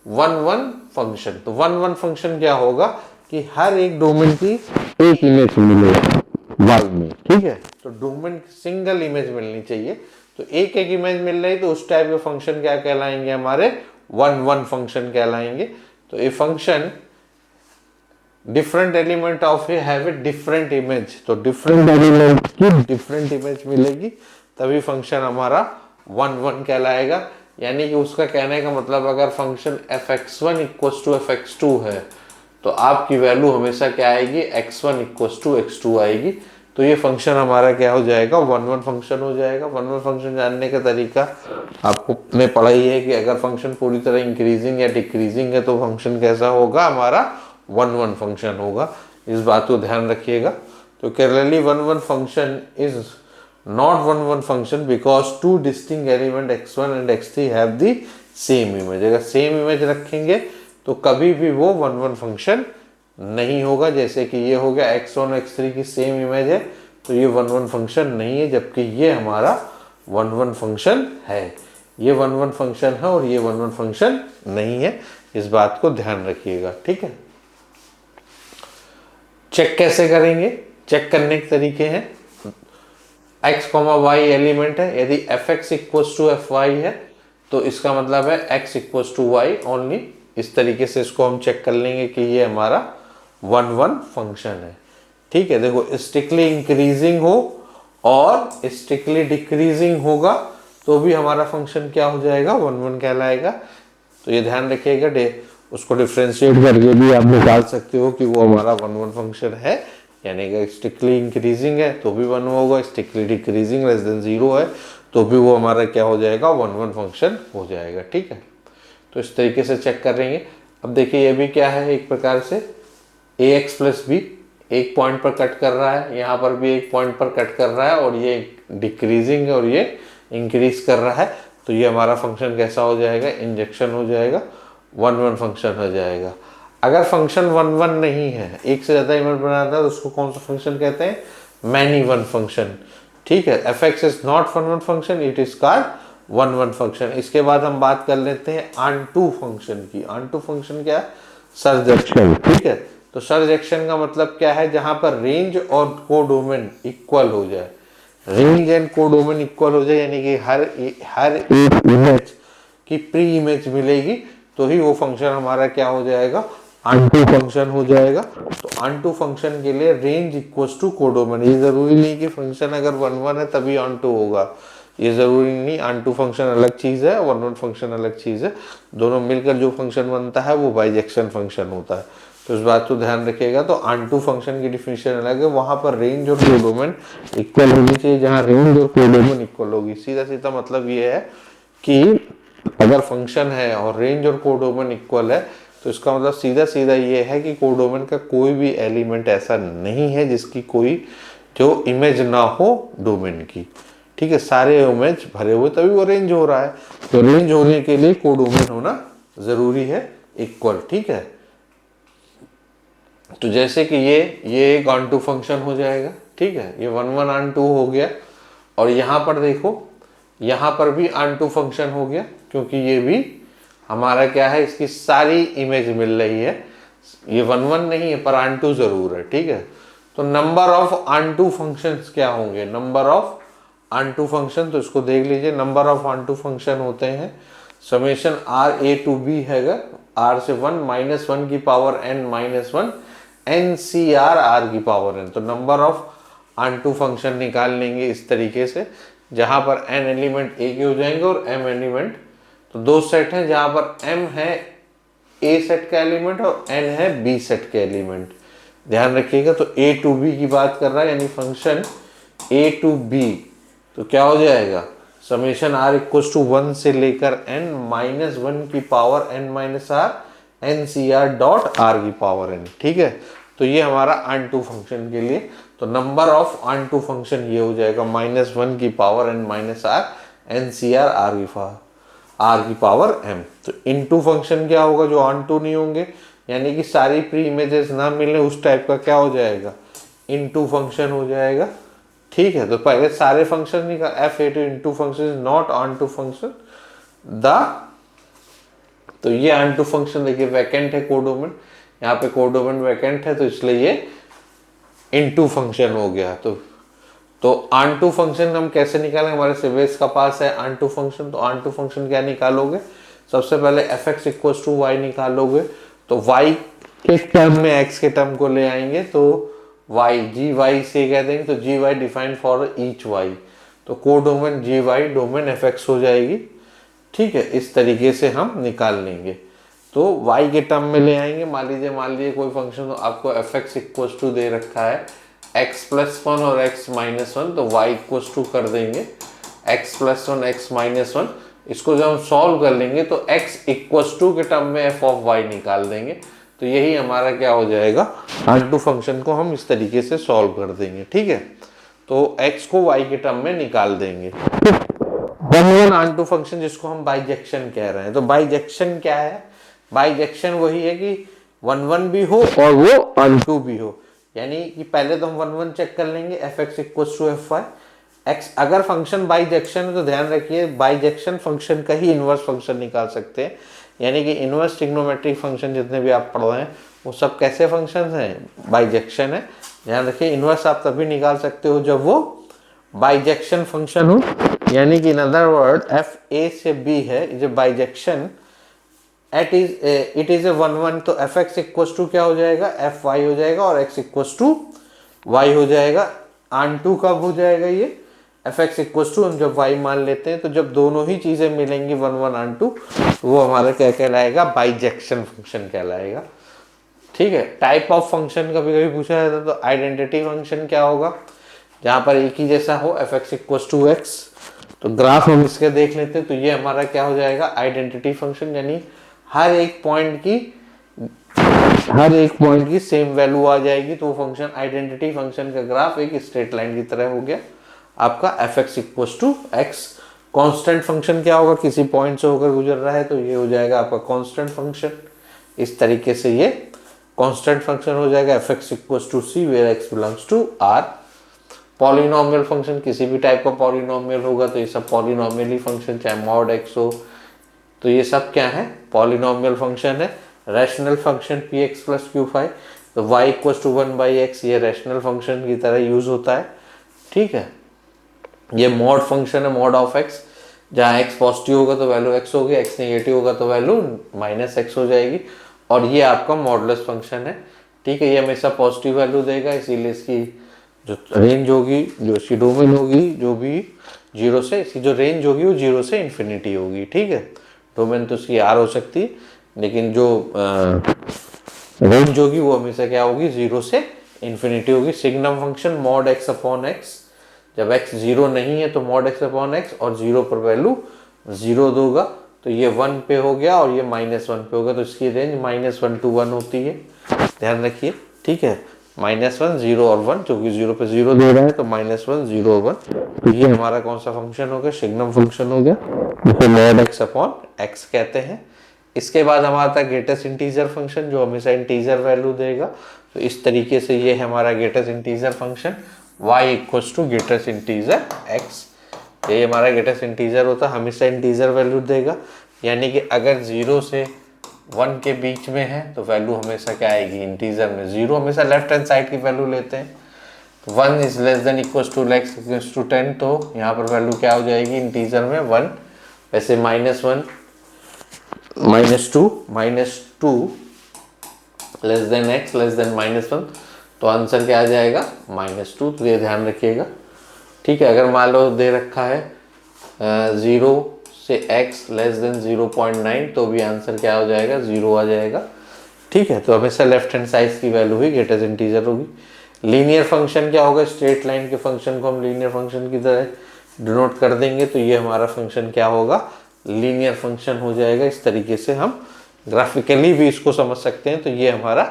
1 1 फंक्शन। तो 1 1 फंक्शन क्या होगा कि हर एक डोमेन की एक इमेज मिलेगी वाई में। ठीक है, तो डोमेन सिंगल इमेज मिलनी चाहिए, तो एक एक इमेज मिल रही, तो उस टाइप के फंक्शन क्या कहलाएंगे, हमारे 1 1 फंक्शन कहलाएंगे। तो ये function different element of A have a different image, तो डिफरेंट एलिमेंट की डिफरेंट इमेज मिलेगी, तभी फंक्शन हमारा 1 1 कहलाएगा। यानी कि उसका कहने का मतलब, अगर function fx1 equals to fx2 है तो आपकी वैल्यू हमेशा क्या आएगी, x1 इक्वल्स टू x2 आएगी। तो ये फंक्शन हमारा क्या हो जाएगा, 1 1 फंक्शन हो जाएगा। 1 1 फंक्शन जानने का तरीका आपको ने पढ़ा ही है कि अगर फंक्शन पूरी तरह इंक्रीजिंग या डिक्रीजिंग है तो फंक्शन कैसा होगा, हमारा 1 1 फंक्शन होगा। इस बात को ध्यान रखिएगा। तो clearly 1 1 function is not 1 1 function because two distinct element x1 and x3 have the same image। अगर सेम इमेज रखेंगे तो कभी भी वो 1 1 फंक्शन नहीं होगा। जैसे कि ये हो गया x1 x3 की सेम इमेज है तो ये 1 1 फंक्शन नहीं है, जबकि ये हमारा 1 1 फंक्शन है। ये 1 1 फंक्शन है और ये 1 1 फंक्शन नहीं है, इस बात को ध्यान रखिएगा। ठीक है, चेक कैसे करेंगे, चेक करने के तरीके हैं। x, y एलिमेंट है, यदि fx इक्वल्स टू fy है तो इसका मतलब है x equals to y only. इस तरीके से इसको हम चेक कर लेंगे कि ये हमारा 1 1 फंक्शन है। ठीक है, देखो स्ट्रिक्टली इंक्रीजिंग हो और स्ट्रिक्टली डिक्रीजिंग होगा तो भी हमारा फंक्शन क्या हो जाएगा, 1 1 कहलाएगा। तो ये ध्यान रखिएगा, उसको डिफ्रेंशिएट करके भी आप निकाल सकते हो कि वो हमारा 1 1 फंक्शन है, यानी कि स्ट्रिक्टली इंक्रीजिंग है तो भी 1 होगा, स्ट्रिक्टली डिक्रीजिंग लेस देन 0 है तो भी वो हमारा क्या हो जाएगा, 1 1 फंक्शन हो जाएगा। ठीक है, तो इस तरीके से चेक कर लेंगे। अब देखिए ये भी क्या है, एक प्रकार से ax प्लस b एक पॉइंट पर कट कर रहा है, यहाँ पर भी एक पॉइंट पर कट कर रहा है, और ये डिक्रीजिंग है और ये इंक्रीज कर रहा है। तो ये हमारा फंक्शन कैसा हो जाएगा, इंजेक्शन हो जाएगा, 1 1 फंक्शन हो जाएगा। अगर फंक्शन 1 1 नहीं है, एक से ज्यादा इमेज बनाता है तो उसको कौन सा फंक्शन कहते हैं, मैनी वन फंक्शन। ठीक है, fx is not 1 1 function, it is called 1 1 function. इसके बाद हम बात कर लेते हैं ऑन-टू फंक्शन की। ऑन-टू फंक्शन क्या है, सर्जेक्शन। ठीक है, तो सर्जेक्शन का मतलब क्या है, जहां पर रेंज और कोडोमेन इक्वल हो जाए, रेंज एंड कोडोमेन इक्वल हो जाए, यानी कि हर एक इमेज की प्री इमेज मिलेगी तो ही वो फंक्शन हमारा क्या हो जाएगा, ऑन-टू फंक्शन हो जाएगा। तो ऑन-टू फंक्शन के लिए रेंज इक्वल्स टू कोडोमेन। ये जरूरी नहीं कि फंक्शन अगर 1 1 है तभी ऑन-टू होगा, ये जरूरी नहीं। ऑन-टू फंक्शन अलग चीज है, 1 1 फंक्शन अलग चीज है, दोनों मिलकर जो फंक्शन बनता है वो बाइजेक्शन फंक्शन होता है। तो इस बात को ध्यान रखिएगा। तो ऑन-टू फंक्शन की डिफिनेशन अलग है, वहां पर रेंज और कोडोमेन इक्वल होनी चाहिए, जहां रेंज और कोडोमेन इक्वल होगी। सीधा सीधा मतलब ये है कि अगर फंक्शन है और रेंज और कोडोमेन इक्वल है तो इसका मतलब सीधा सीधा ये है कि कोडोमेन का कोई भी एलिमेंट ऐसा नहीं है जिसकी कोई जो इमेज ना हो डोमेन की। ठीक है, सारे इमेज भरे हुए तभी वो रेंज हो रहा है। तो रेंज होने के लिए कोडोमेन होना जरूरी है इक्वल। ठीक है, तो जैसे कि ये एक ऑन टू फंक्शन हो जाएगा, ठीक है, ये 1 1 ऑन टू हो गया। और यहाँ पर देखो, यहाँ पर भी ऑन टू फंक्शन हो गया, क्योंकि ये भी हमारा क्या है, इसकी सारी इमेज मिल रही है। ये 1 1 नहीं है पर ऑन टू जरूर है, ठीक है। तो number of on to functions क्या होंगे, number of on to function, तो इसको देख लीजिए। Number of on to function होते हैं summation r a to b हैगा, आर से 1 -1 की power n -1 n C r r की पावर n। तो number of on to function निकाल लेंगे इस तरीके से, जहां पर n एलिमेंट a के हो जाएंगे और m एलिमेंट, तो दो सेट हैं जहां पर m है a सेट का एलिमेंट और n है b सेट के एलिमेंट, ध्यान रखिएगा। तो a टू b की बात कर रहा है, यानी फंक्शन a टू b, तो क्या हो जाएगा, समेशन r इक्वल टू 1 से लेकर n -1 की power n -r N C R dot r की पावर n, ठीक है। तो ये हमारा ऑन टू फंक्शन के लिए, तो नंबर ऑफ ऑन टू फंक्शन ये हो जाएगा -1 की power n -r N C R r की पावर m। तो इनटू फंक्शन क्या होगा, जो ऑन टू नहीं होंगे, यानी कि सारी प्री इमेजेस ना मिलने, उस टाइप का क्या हो जाएगा, इनटू फंक्शन हो जाएगा, ठीक है। तो पहले सारे फंक्शन निकाल, f A to into function is not on to function the, तो ये ऑन टू फंक्शन देखिए वैकेंट है कोडोमेन, यहाँ पे कोडोमेन वैकेंट है, तो इसलिए ये इनटू फंक्शन हो गया। तो ऑन टू फंक्शन हम कैसे निकालेंगे, हमारे सिवेस का पास है ऑन टू फंक्शन। तो ऑन टू फंक्शन क्या निकालोगे, सबसे पहले f x equal to y निकालोगे, तो y के टर्म में x के टर्म को ले आएंगे, तो y जी वाई से कह देंगे, तो G Y defined for each y, तो codomain G Y domain F X हो जाएगी, ठीक है। इस तरीके से हम निकाल लेंगे। तो y के टर्म में ले आएंगे, मान लीजिए कोई फंक्शन तो आपको एफ एक्स इक्वल टू दे रखा है x + 1 और x - 1, तो y इक्वल टू कर देंगे x + 1 x - 1। इसको जब हम सॉल्व कर लेंगे तो x इक्वल टू के टर्म में f ऑफ y निकाल देंगे, तो यही हमारा क्या हो जाएगा, ऑन टू फंक्शन को हम इस तरीके से सॉल्व कर देंगे, ठीक है। तो x को y के टर्म में निकाल देंगे। 1 ऑन टू फंक्शन जिसको हम बाइजेक्शन कह रहे हैं, तो बाइजेक्शन क्या है, बाइजेक्शन वही है कि 1 1 भी हो और वो ऑन टू भी हो, यानी कि पहले तो हम 1 1 चेक कर लेंगे, F x equal to F Y X. अगर फंक्शन बाइजेक्शन है तो ध्यान रखिए बाइजेक्शन फंक्शन का ही इनवर्स फंक्शन निकाल सकते हैं, यानी कि इनवर्स ट्रिग्नोमेट्रिक फंक्शन जितने भी आप पढ़ रहे हैं वो सब कैसे फंक्शन हैं, बाइजेक्शन है। ध्यान रखिए इनवर्स आप तभी निकाल सकते हो जब वो बाइजेक्शन फंक्शन हो, यानी कि in other word F A से बी है, is a bijection it is a 1 1, तो एफ एक्स इक्वल टू क्या हो जाएगा, एफ वाई हो जाएगा, और एक्स इक्वल टू वाई हो जाएगा। ऑन टू कब हो जाएगा ये, एफ एक्स इक्वल टू हम जब वाई मान लेते हैं, तो जब दोनों ही चीजें मिलेंगी 1 1 ऑन टू, वो हमारा क्या कहलाएगा, बाइजेक्शन फंक्शन कहलाएगा, ठीक है। टाइप ऑफ फंक्शन कभी कभी पूछा जाता है, तो आइडेंटिटी फंक्शन क्या होगा, जहां पर एक ही जैसा हो, F x equal to X. तो ग्राफ हम इसके देख लेते हैं, तो ये हमारा क्या हो जाएगा, आइडेंटिटी फंक्शन, यानी हर एक पॉइंट की सेम वैल्यू आ जाएगी, तो वो फंक्शन आइडेंटिटी फंक्शन का ग्राफ एक स्ट्रेट लाइन की तरह हो गया आपका F x equal to X. Constant function क्या होगा, किसी पॉइंट से होकर गुजर रहा है, तो ये हो जाएगा आपका कॉन्स्टेंट फंक्शन। इस तरीके से ये कॉन्स्टेंट फंक्शन हो जाएगा, F x equal to C where X belongs to R. Polynomial function किसी भी टाइप का पॉलिनोमियल होगा, तो ये सब पॉलिनोमियल ही फंक्शन, चाहे मॉड एक्स हो, तो ये सब क्या है, पॉलिनोमियल फंक्शन है। Rational function P X plus Q phi, तो वाई इक्वल टू 1/x, ये रैशनल फंक्शन की तरह यूज होता है, ठीक है। ये मॉड फंक्शन है, मॉड ऑफ एक्स, जहाँ x पॉजिटिव होगा तो वैल्यू x होगी, x नेगेटिव होगा तो वैल्यू -x हो जाएगी, और ये आपका मॉडुलस फंक्शन है, ठीक है। ये हमेशा पॉजिटिव वैल्यू देगा, इसीलिए इसकी जो रेंज होगी, जो इसकी डोमेन होगी, जो भी 0 से, इसकी जो रेंज होगी वो 0 से इन्फिनिटी होगी, ठीक है। डोमेन तो इसकी r हो सकती है, लेकिन जो रेंज होगी वो हमेशा क्या होगी, 0 से इन्फिनिटी होगी। Signum function mod x upon x, जब x 0 नहीं है तो मॉड x अपॉन x, और 0 पर वैल्यू 0 दोगा, तो ये 1 पे हो गया और ये -1 पे होगा, तो इसकी रेंज -1 to 1 होती है, ध्यान रखिए, ठीक है। -1 0 और 1, क्योंकि 0 पे 0 दे रहा है, तो -1 0 1, तो ये हमारा कौन सा फंक्शन हो गया, सिग्नम फंक्शन हो गया, जिसे मॉड x अपॉन x कहते हैं। इसके बाद हमारा था ग्रेटेस्ट इंटीजर फंक्शन, जो हमेशा इंटीजर वैल्यू देगा, तो इस तरीके से ये हमारा greatest integer function y equals to greatest integer x, ये हमारा ग्रेटेस्ट इंटीजर होता है, हमेशा इंटीजर वैल्यू देगा, यानी कि अगर 0 से 1 के बीच में है तो वैल्यू हमेशा क्या आएगी इंटीजर में, 0 हमेशा लेफ्ट हैंड साइड की वैल्यू लेते हैं। 1 is less than equals to less equals to 10, तो यहाँ पर वैल्यू क्या हो जाएगी इंटीजर में 1। वैसे -1 -2 less than x less than -1, तो आंसर क्या आ जाएगा -2, तो ये ध्यान रखिएगा। ठीक है, अगर मान लो दे रखा है 0 से x लेस देन 0.9, तो भी आंसर क्या हो जाएगा 0 आ जाएगा। ठीक है, तो हमेशा लेफ्ट हैंड साइड की वैल्यू ही ग्रेटेस्ट इंटीजर होगी। लीनियर फंक्शन क्या होगा, स्ट्रेट लाइन के फंक्शन को हम लीनियर फंक्शन की तरह डिनोट कर देंगे, तो ये हमारा फंक्शन क्या होगा लीनियर फंक्शन हो जाएगा। इस तरीके से हम ग्राफिकली भी इसको समझ सकते हैं, तो ये हमारा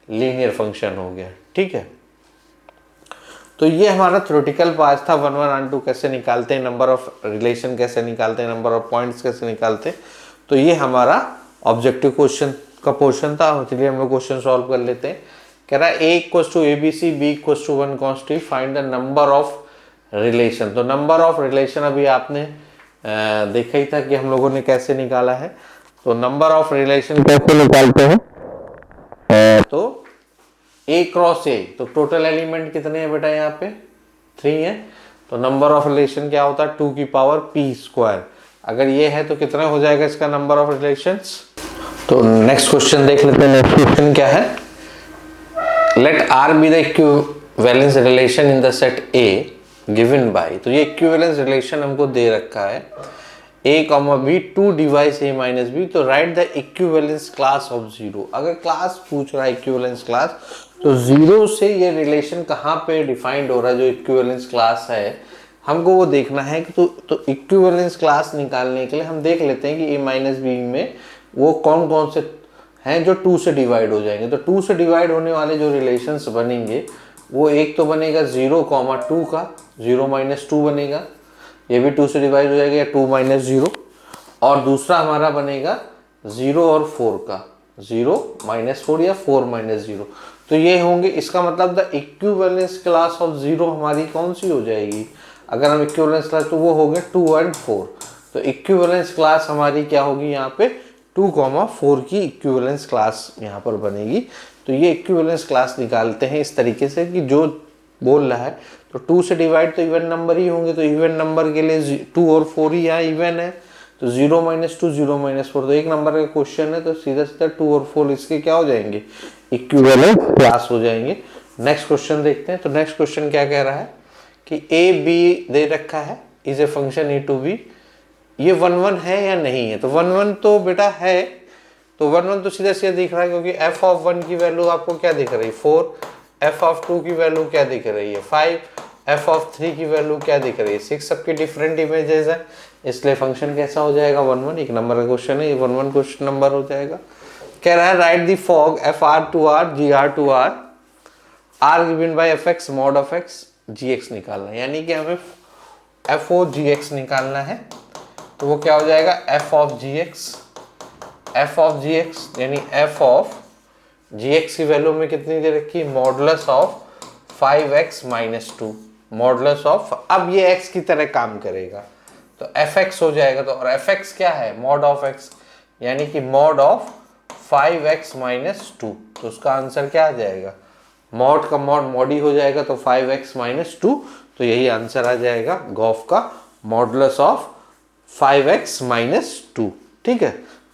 लीनियर फंक्शन हो गया। ठीक है, तो ये हमारा थ्योरेटिकल पार्ट था, 1 1 और 2 कैसे निकालते हैं, नंबर ऑफ रिलेशन कैसे निकालते हैं, नंबर ऑफ पॉइंट्स कैसे निकालते हैं। तो ये हमारा ऑब्जेक्टिव क्वेश्चन का पोर्शन था, चलिए हम लोग क्वेश्चन सॉल्व कर लेते हैं। कह रहा है a equals to ABC, b equals to 1 constant, find the number of relation. तो नंबर ऑफ रिलेशन अभी आपने देखा ही था कि हम लोगों ने कैसे निकाला है। तो नंबर ऑफ रिलेशन कैसे निकालते हैं, तो a क्रॉस a, तो टोटल एलिमेंट कितने हैं बेटा यहाँ पे 3 है, तो नंबर ऑफ रिलेशन क्या होता है 2 की पावर p स्क्वायर। अगर ये है तो कितना हो जाएगा इसका नंबर ऑफ रिलेशंस। तो नेक्स्ट क्वेश्चन देख लेते हैं। नेक्स्ट क्वेश्चन क्या है, let R be the equivalence relation in the set A given by, तो ये इक्विवेलेंस रिलेशन हमको दे रखा है a, b 2 device a minus b, तो right the equivalence class of 0। अगर क्लास पूछ रहा है इक्विवेलेंस क्लास, तो 0 से ये रिलेशन कहाँ पे डिफाइंड हो रहा है, जो इक्विवेलेंस क्लास है हमको वो देखना है कि तो इक्विवेलेंस क्लास निकालने के लिए हम देख लेते हैं कि a माइनस b में वो कौन कौन से हैं जो 2 से डिवाइड हो जाएंगे। तो 2 से डिवाइड होने वाले जो रिलेशंस बनेंगे, वो एक तो बनेगा 0,2 का 0-2 बनेगा, ये भी 2 से डिवाइड हो जाएगा, या 2-0, और दूसरा हमारा बनेगा 0 और 4 का 0-4 या 4-0। तो ये होंगे, इसका मतलब द इक्विवेलेंस क्लास ऑफ 0 हमारी कौन सी हो जाएगी, अगर हम इक्विवेलेंस क्लास, तो वो हो गए 2 और 4। तो इक्विवेलेंस क्लास हमारी क्या होगी यहाँ पे 2,4 की इक्विवेलेंस क्लास यहाँ पर बनेगी। तो ये इक्विवेलेंस क्लास निकालते हैं इस तरीके से कि जो बोल रहा है, तो 2 से डिवाइड तो इवन नंबर ही होंगे, तो इवन नंबर के लिए 2 और 4 ही यहाँ इवन है, तो 0-2 0-4, तो एक नंबर का क्वेश्चन है, तो सीधा सीधा 2 और 4 इसके क्या हो जाएंगे इक्विवेलेंस क्लास हो जाएंगे। नेक्स्ट क्वेश्चन देखते हैं। तो नेक्स्ट क्वेश्चन क्या कह रहा है कि a b दे रखा है, is a function a to b, ये 1 1 है या नहीं है, तो 1 1 तो बेटा है, तो 1 1 तो सीधा सीधा दिख रहा है, क्योंकि f ऑफ 1 की वैल्यू आपको क्या दिख रही है 4, f ऑफ 2 की वैल्यू क्या दिख रही है 5, f ऑफ 3 की वैल्यू क्या दिख रही है 6, सबके डिफरेंट इमेजेस है, इसलिए फंक्शन कैसा हो जाएगा 1 1, एक नंबर का क्वेश्चन है, ये 1 1 क्वेश्चन नंबर हो जाएगा। कह रहा है right the fog fr to r gr to r r given by fx mod of x gx निकालना है, यानी कि हमें f o gx निकालना है, तो वो क्या हो जाएगा f ऑफ gx यानी f ऑफ gx की वैल्यू में कितनी दे रखी है modulus of 5x minus 2, modulus of, अब ये x की तरह काम करेगा तो fx हो जाएगा, तो और fx क्या है मॉड ऑफ x, यानी कि मॉड ऑफ 5x माइनस 2, तो उसका आंसर क्या आ जाएगा मॉड का मॉड मॉड ही हो जाएगा, तो 5x माइनस 2, तो यही आंसर आ जाएगा गॉफ का मॉडुलस ऑफ 5x माइनस 2। ठीक है,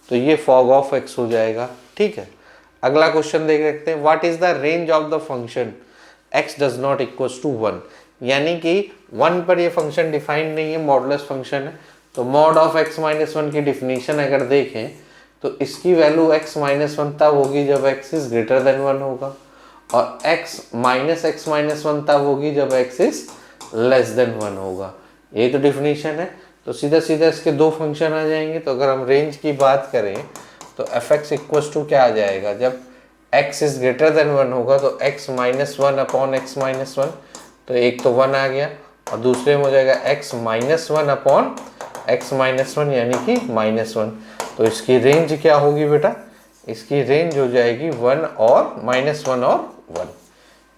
तो ये फॉग ऑफ x हो जाएगा। ठीक है, अगला क्वेश्चन देख सकते हैं, what is the range of the function x does not equals to 1, यानी कि 1 पर ये फंक्शन डिफाइंड नहीं है, मॉडुलस फंक्शन है, तो मॉड ऑफ x माइनस 1 की डिफिनीशन अगर देखें तो इसकी वैल्यू x माइनस 1 तब होगी जब x इज ग्रेटर देन 1 होगा, और x माइनस 1 तब होगी जब x इज लेस देन 1 होगा। ये तो डिफिनीशन है, तो सीधा सीधा इसके दो फंक्शन आ जाएंगे। तो अगर हम रेंज की बात करें तो fx इक्वल्स टू क्या आ जाएगा, जब x इज ग्रेटर देन 1 होगा तो x minus 1 upon x minus 1, तो एक तो 1 आ गया, और दूसरे में हो जाएगा x minus 1 upon x minus 1 यानी कि माइनस 1। तो इसकी रेंज क्या होगी बेटा, इसकी रेंज हो जाएगी 1 और -1 और 1,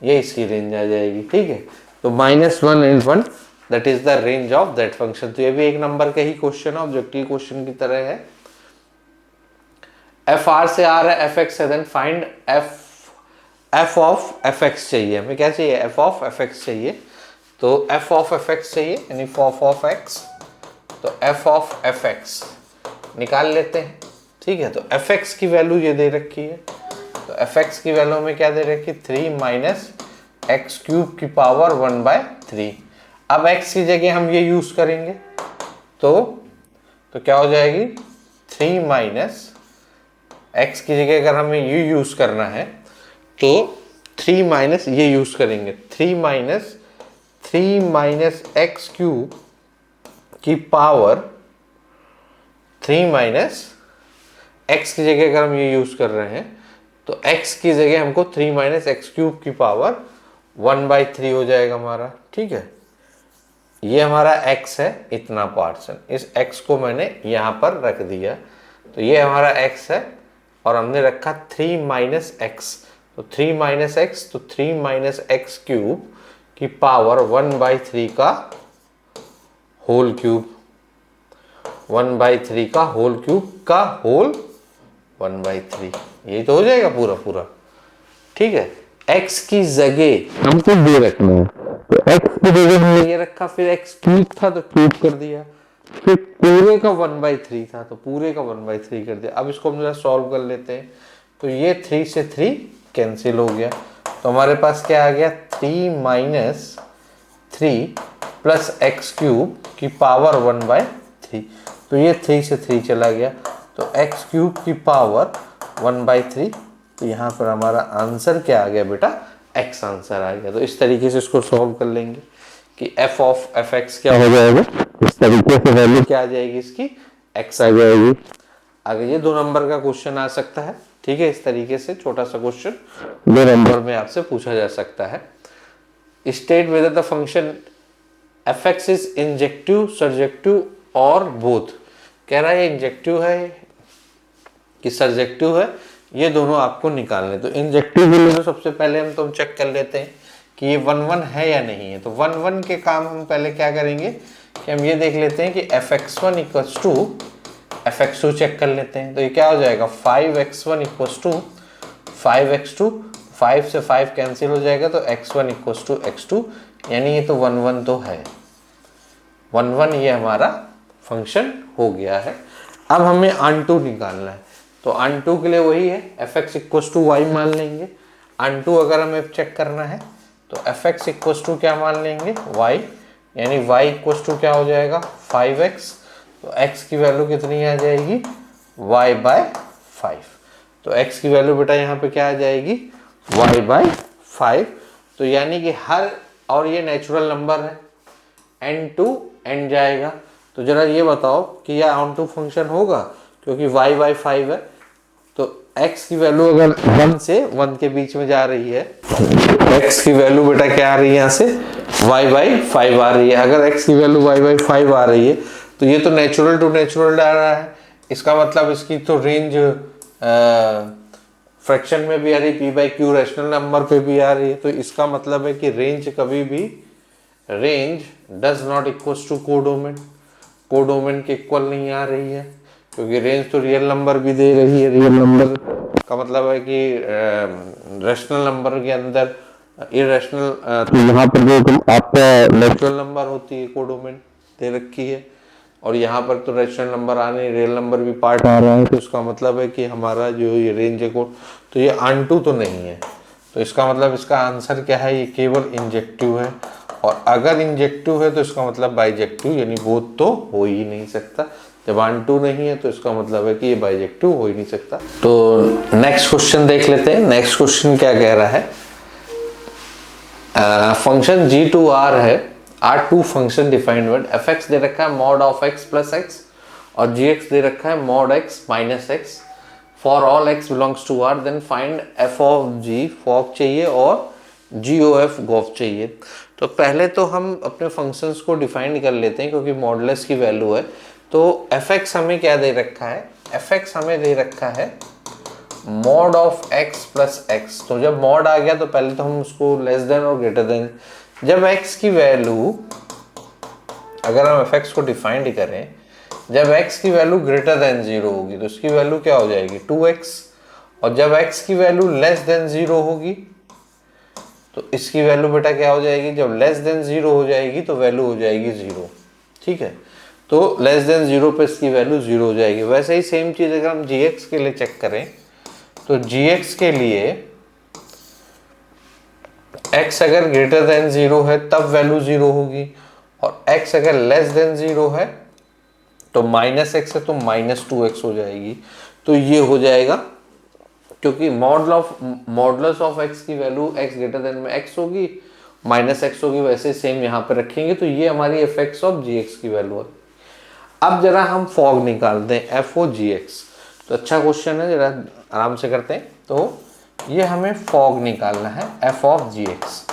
ये इसकी रेंज आ जाएगी। ठीक है, तो -1 and 1 that is the range of that function. तो ये भी एक नंबर का ही क्वेश्चन है, ऑब्जेक्टिव क्वेश्चन की तरह है। एफ आर से आ रहा है एफ एक्स से, then find F of F X चाहिए हमें। क्या चाहिए? एफ ऑफ एफ एक्स चाहिए। तो एफ ऑफ एफ एक्स चाहिए यानी एफ ऑफ एक्स, तो एफ ऑफ एफ एक्स निकाल लेते हैं। ठीक है, तो एफ एक्स की वैल्यू ये दे रखी है, तो एफ एक्स की वैल्यू में क्या दे रखी है? 3 माइनस एक्स क्यूब की पावर 1/3। अब एक्स की जगह हम ये यूज करेंगे तो क्या हो जाएगी? 3 माइनस एक्स की जगह अगर हमें ये यूज करना है तो 3 माइनस ये यूज करेंगे, 3 माइनस एक्स क्यूब की पावर 3 माइनस एक्स की जगह अगर हम ये यूज कर रहे हैं तो x की जगह हमको 3 माइनस एक्स क्यूब की पावर 1/3 हो जाएगा हमारा। ठीक है, ये हमारा x है, इतना पार्सन, इस x को मैंने यहाँ पर रख दिया, तो ये हमारा x है और हमने रखा 3 माइनस एक्स, तो 3 माइनस एक्स, तो 3 माइनस एक्स क्यूब की पावर 1/3 का होल क्यूब, 1/3 का होल क्यूब का होल 1/3, यही तो हो जाएगा पूरा पूरा। ठीक है, x की जगह हमको ये रखना है, तो x की जगह हमने ये रखा, फिर x क्यूब था तो क्यूब कर दिया, फिर पूरे का 1/3 था तो पूरे का 1/3 कर दिया। अब इसको हम जरा सॉल्व कर लेते हैं, तो ये 3 से 3 कैंसिल हो गया, तो हमारे पास क्या आ गया? 3 माइनस 3 प्लस एक्स क्यूब की पावर 1/3, तो ये 3 से 3 चला गया, तो एक्स क्यूब की पावर 1/3, तो यहाँ पर हमारा आंसर क्या आ गया बेटा? x आंसर आ गया। तो इस तरीके से इसको सॉल्व कर लेंगे कि f ऑफ एफ एक्स क्या हो जाएगा, इस तरीके से वैल्यू क्या आ जाएगी इसकी? x आ जाएगी। आगे ये 2 नंबर का क्वेश्चन आ सकता है। ठीक है, इस तरीके से छोटा सा क्वेश्चन 2 नंबर में आपसे पूछा जा सकता है। State whether the function F x is injective, surjective और बोथ। कह रहा है इंजेक्टिव है कि सर्जेक्टिव है, ये दोनों आपको निकालने। तो इंजेक्टिव के लिए तो सबसे पहले हम तो चेक कर लेते हैं कि ये 1 है या नहीं है। तो 1 के काम हम पहले क्या करेंगे कि हम ये देख लेते हैं कि fx1 equals to fx2 check कर लेते हैं। तो ये क्या हो जाएगा? 5x1 इक्वल्स टू 5x2, 5 से 5 कैंसिल हो जाएगा, तो x1 इक्वल्स टू x2, यानी ये तो 1 तो है, 1 ये हमारा फंक्शन हो गया है। अब हमें अनटू निकालना है, तो अनटू के लिए वही है, F X equals to Y मान लेंगे। अनटू अगर हमें चेक करना है तो एफ एक्स इक्वल्स टू क्या मान लेंगे? वाई, यानी वाई इक्वल्स टू क्या हो जाएगा? 5x, तो x की वैल्यू कितनी आ जाएगी? y/5, तो x की वैल्यू बेटा यहाँ पे क्या आ जाएगी? y/5, तो यानी कि हर, और ये नेचुरल नंबर है, n टू n जाएगा, तो जरा ये बताओ कि यह ऑन-टू फंक्शन होगा, क्योंकि y/5 है, तो x की वैल्यू अगर 1 से 1 के बीच में जा रही है, x की वैल्यू बेटा क्या आ रही है? यहाँ से y/5 आ रही है। अगर x की वैल्यू y/5 आ रही है तो ये तो नेचुरल टू नेचुरल आ रहा है, इसका मतलब इसकी तो रेंज फ्रैक्शन में भी आ रही, p/q रैशनल नंबर पे भी आ रही है, तो इसका मतलब है कि रेंज कभी भी, range does not equals to codomain, codomain के इक्वल नहीं आ रही है, क्योंकि रेंज तो रियल नंबर भी दे रही है। रियल नंबर का मतलब है कि रैशनल नंबर के अंदर इरेशनल, तो यहाँ पर जो आपका नेचुरल नंबर होती है कोडोमेन दे रखी है, और यहाँ पर तो रैशनल नंबर आने, रियल नंबर भी पार्ट आ रहा है, तो इसका मतलब है कि हमारा जो ये रेंज है कोड, तो ये अनटू तो नहीं है, तो इसका मतलब इसका आंसर क्या है? ये केवल इंजेक्टिव है, और अगर इंजेक्टिव है तो इसका मतलब बाइजेक्टिव, यानी बोथ तो हो ही नहीं सकता। जब अनटू नहीं है तो इसका मतलब है कि ये बाइजेक्टिव हो ही नहीं सकता। तो नेक्स्ट क्वेश्चन देख लेते हैं। नेक्स्ट क्वेश्चन क्या कह रहा है? फंक्शन g2r है, R to function defined word, F X दे रखा है mod of x plus x, और जी एक्स दे रखा है mod x minus x, for all x belongs to r, then find f of g, fog चाहिए, और g ओ एफ गॉफ चाहिए। तो पहले तो हम अपने फंक्शंस को डिफाइन कर लेते हैं, क्योंकि मॉडलेस की वैल्यू है। तो एफ एक्स हमें क्या दे रखा है? एफ एक्स हमें दे रखा है mod of x plus x. तो जब मॉड आ गया तो पहले तो हम उसको लेस देन और ग्रेटर देन, जब x की वैल्यू, अगर हम fx को डिफाइंड करें, जब x की वैल्यू ग्रेटर देन 0 होगी तो उसकी वैल्यू क्या हो जाएगी 2x, और जब x की वैल्यू लेस देन 0 होगी तो इसकी वैल्यू बेटा क्या हो जाएगी, जब लेस देन 0 हो जाएगी तो वैल्यू हो जाएगी 0। ठीक है, तो लेस देन 0 पे इसकी वैल्यू 0 हो जाएगी। वैसे ही सेम चीज अगर हम gx के लिए चेक करें तो gx के लिए x अगर ग्रेटर देन 0 है तब वैल्यू 0 होगी, और x अगर लेस देन 0 है तो माइनस एक्स है तो माइनस 2x हो जाएगी। तो ये हो जाएगा, क्योंकि मॉडुलस ऑफ x की वैल्यू x ग्रेटर देन में x होगी, माइनस एक्स होगी, वैसे सेम यहाँ पे रखेंगे तो ये हमारी fx ऑफ gx की वैल्यू है। अब जरा हम फॉग निकालते हैं एफ ओ जी एक्स, तो अच्छा क्वेश्चन है, जरा आराम से करते हैं। तो ये हमें फॉग निकालना है एफ ऑफ जी एक्स।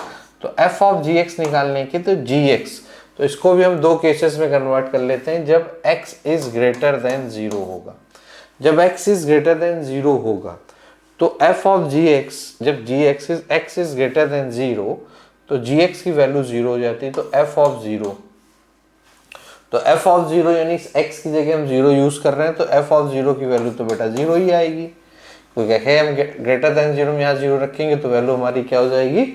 तो एफ ऑफ जी एक्स निकालने के तो जी एक्स, तो इसको भी हम दो केसेस में कन्वर्ट कर लेते हैं। जब x इज ग्रेटर देन 0 होगा, जब x इज ग्रेटर देन 0 होगा तो f ऑफ जी एक्स, जब G X is x is greater than 0 तो जी एक्स की वैल्यू 0 हो जाती है। तो f ऑफ 0, तो f ऑफ 0 यानी x की जगह हम 0 यूज कर रहे हैं तो f ऑफ 0 की वैल्यू तो बेटा 0 ही आएगी, क्योंकि हम ग्रेटर देन 0 में यहाँ 0 रखेंगे तो वैल्यू हमारी क्या हो जाएगी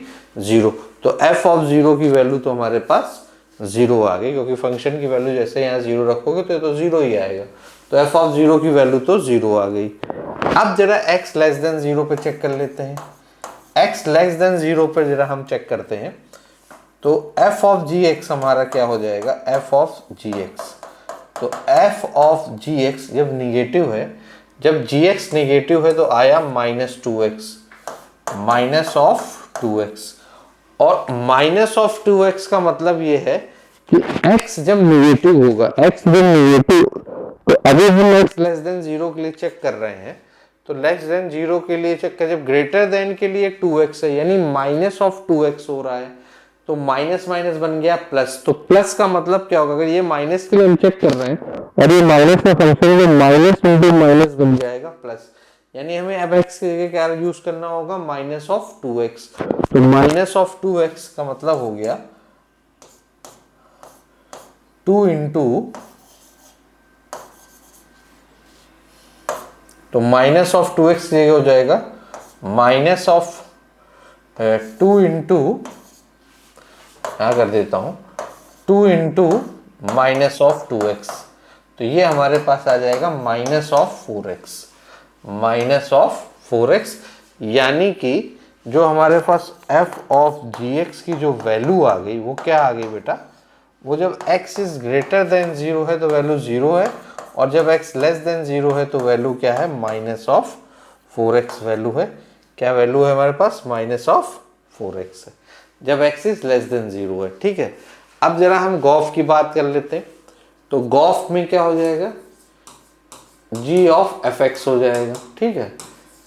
0। तो f ऑफ 0 की वैल्यू तो हमारे पास 0 आ गई, क्योंकि फंक्शन की वैल्यू जैसे यहाँ 0 रखोगे तो ये तो 0 ही आएगा। तो f ऑफ 0 की वैल्यू तो 0 आ गई। अब जरा x लेस देन 0 पे चेक कर लेते हैं। x लेस देन 0 पे जरा हम चेक करते हैं तो f ऑफ जी एक्स हमारा क्या हो जाएगा, f ऑफ जी एक्स। तो f ऑफ जी एक्स जब निगेटिव है, जब जी एक्स निगेटिव है तो आया minus 2x, minus of 2x, और माइनस ऑफ 2x का मतलब ये है कि x जब निगेटिव होगा, x जब निगेटिव, तो अभी हम x लेस देन 0 के लिए चेक कर रहे हैं, तो लेस देन 0 के लिए चेक कर, जब ग्रेटर देन के लिए 2x है यानी माइनस ऑफ 2x हो रहा है, तो माइनस माइनस बन गया प्लस। तो प्लस का मतलब क्या होगा, अगर ये माइनस के लिए हम चेक कर रहे हैं और ये माइनस का फंक्शन है, माइनस इंटू माइनस बन जाएगा प्लस, यानी हमें अब x की जगह क्या यूज करना होगा, माइनस ऑफ 2x। तो माइनस ऑफ 2x का मतलब हो गया 2 इंटू, तो माइनस ऑफ 2x की जगह हो जाएगा माइनस ऑफ 2 इंटू, क्या कर देता हूं 2 इंटू माइनस ऑफ 2x, तो ये हमारे पास आ जाएगा minus of 4x, minus of 4x। यानी कि जो हमारे पास f ऑफ gx की जो वैल्यू आ गई वो क्या आ गई बेटा, वो जब x इज ग्रेटर देन 0 है तो वैल्यू 0 है, और जब x लेस देन 0 है तो वैल्यू क्या है, माइनस ऑफ 4x वैल्यू है। क्या वैल्यू है हमारे पास, माइनस ऑफ 4x है, जब x इज लेस देन 0 है। ठीक है, अब जरा हम गॉफ की बात कर लेते हैं। तो गॉफ में क्या हो जाएगा, g ऑफ fx हो जाएगा। ठीक है,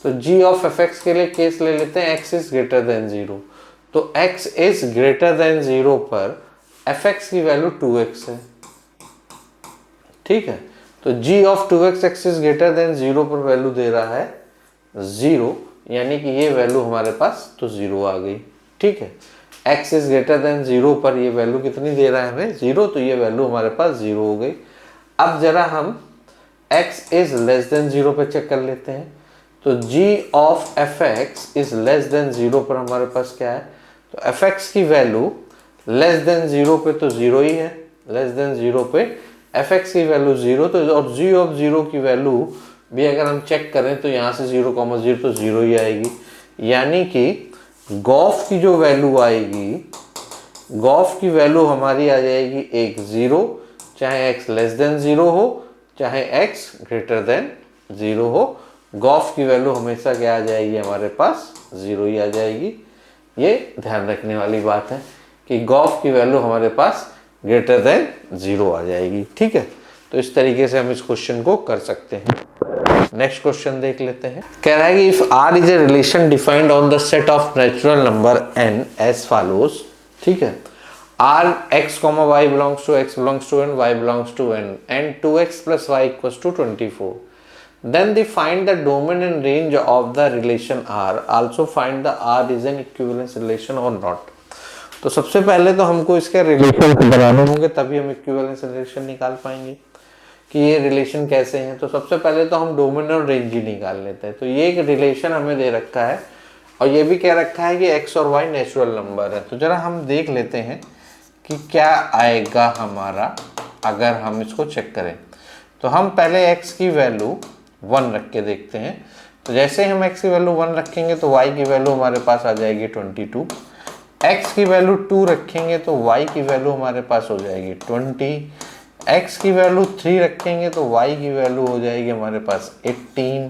तो g ऑफ fx के लिए केस ले लेते हैं x इज ग्रेटर देन 0। तो x इज ग्रेटर देन 0 पर fx की वैल्यू 2x है। ठीक है, तो g of 2x x is greater than 0 पर वैल्यू दे रहा है 0, यानी कि ये वैल्यू हमारे पास तो 0 आ गई। ठीक है, x इज ग्रेटर देन 0 पर ये वैल्यू कितनी दे रहा है हमें, 0, तो ये वैल्यू हमारे पास 0 हो गई। अब जरा हम x इज लेस देन 0 पे चेक कर लेते हैं। तो g of fx is less then 0 पर हमारे पास क्या है, तो fx की वैल्यू लेस देन 0 पे तो 0 ही है, लेस देन 0 पे fx की वैल्यू 0, तो और g ऑफ 0 की वैल्यू भी अगर हम चेक करें तो यहाँ से 0,0 तो 0 ही आएगी। यानी कि गॉफ की जो वैल्यू आएगी, गॉफ की वैल्यू हमारी आ जाएगी एक 0, चाहे x लेस देन 0 हो चाहे x ग्रेटर देन 0 हो, गॉफ की वैल्यू हमेशा क्या आ जाएगी, हमारे पास 0 ही आ जाएगी। ये ध्यान रखने वाली बात है कि गॉफ की वैल्यू हमारे पास ग्रेटर देन 0 आ जाएगी। ठीक है, तो इस तरीके से हम इस क्वेश्चन को कर सकते हैं। नेक्स्ट क्वेश्चन देख लेते हैं। कह रहा है कि if r is a relation defined on the set of natural number n as follows. ठीक है, r x, y belongs to x belongs to n, y belongs to n and 2x plus y equals to 24, Then they find the domain and range of the relation R. Also find the R is an equivalence relation or not. तो सबसे पहले तो हमको इसके relation बनाने होंगे, तभी हम इक्विवेलेंस रिलेशन निकाल पाएंगे कि ये रिलेशन कैसे हैं। तो सबसे पहले तो हम डोमेन और रेंज ही निकाल लेते हैं। तो ये एक रिलेशन हमें दे रखा है और ये भी कह रखा है कि x और y नेचुरल नंबर है। तो जरा हम देख लेते हैं कि क्या आएगा हमारा अगर हम इसको चेक करें। तो हम पहले x की वैल्यू 1 रख के देखते हैं। तो जैसे हम x की वैल्यू 1 रखेंगे तो y की वैल्यू हमारे पास आ जाएगी 22। x की वैल्यू 2 रखेंगे तो y की वैल्यू हमारे पास हो जाएगी 20। x की वैल्यू 3 रखेंगे तो y की वैल्यू हो जाएगी हमारे पास 18।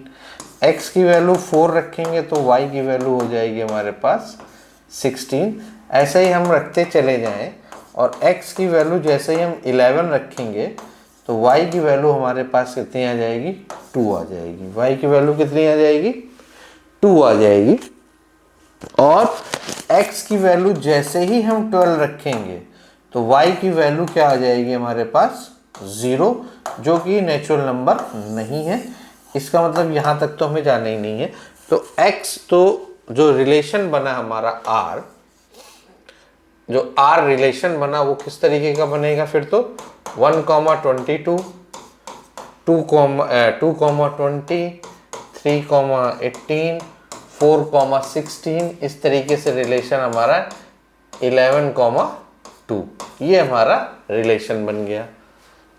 x की वैल्यू 4 रखेंगे तो y की वैल्यू हो जाएगी हमारे पास 16। ऐसे ही हम रखते चले जाएं और x की वैल्यू जैसे ही हम 11 रखेंगे तो y की वैल्यू हमारे पास कितनी आ जाएगी, 2 आ जाएगी। y की वैल्यू कितनी आ जाएगी, 2 आ जाएगी। और x की वैल्यू जैसे ही हम 12 रखेंगे तो y की वैल्यू क्या आ जाएगी हमारे पास, 0, जो कि नेचुरल नंबर नहीं है। इसका मतलब यहाँ तक तो हमें जाना ही नहीं है। तो x, तो जो रिलेशन बना हमारा r, जो r रिलेशन बना वो किस तरीके का बनेगा फिर, तो 1,22, 2,20, 3,18, 4,16, इस तरीके से रिलेशन हमारा 11,2, ये हमारा रिलेशन बन गया।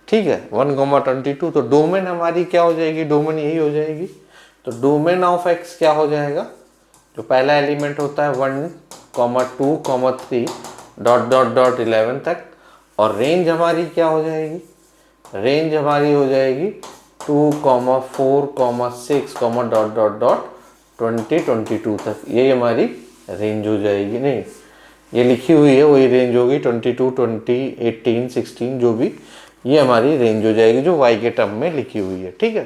ठीक है, 1,22। तो डोमेन हमारी क्या हो जाएगी, डोमेन यही हो जाएगी। तो डोमेन ऑफ x क्या हो जाएगा, जो पहला एलिमेंट होता है 1, 2, 3 डॉट डॉट डॉट 11 तक। और रेंज हमारी क्या हो जाएगी, रेंज हमारी हो जाएगी 2, 4, 6 डॉट डॉट डॉट 20, 22 तक। ये हमारी रेंज हो जाएगी। नहीं, ये लिखी हुई है वही रेंज होगी, 22, 20, 18, 16 जो भी, ये हमारी रेंज हो जाएगी जो y के टर्म में लिखी हुई है। ठीक है,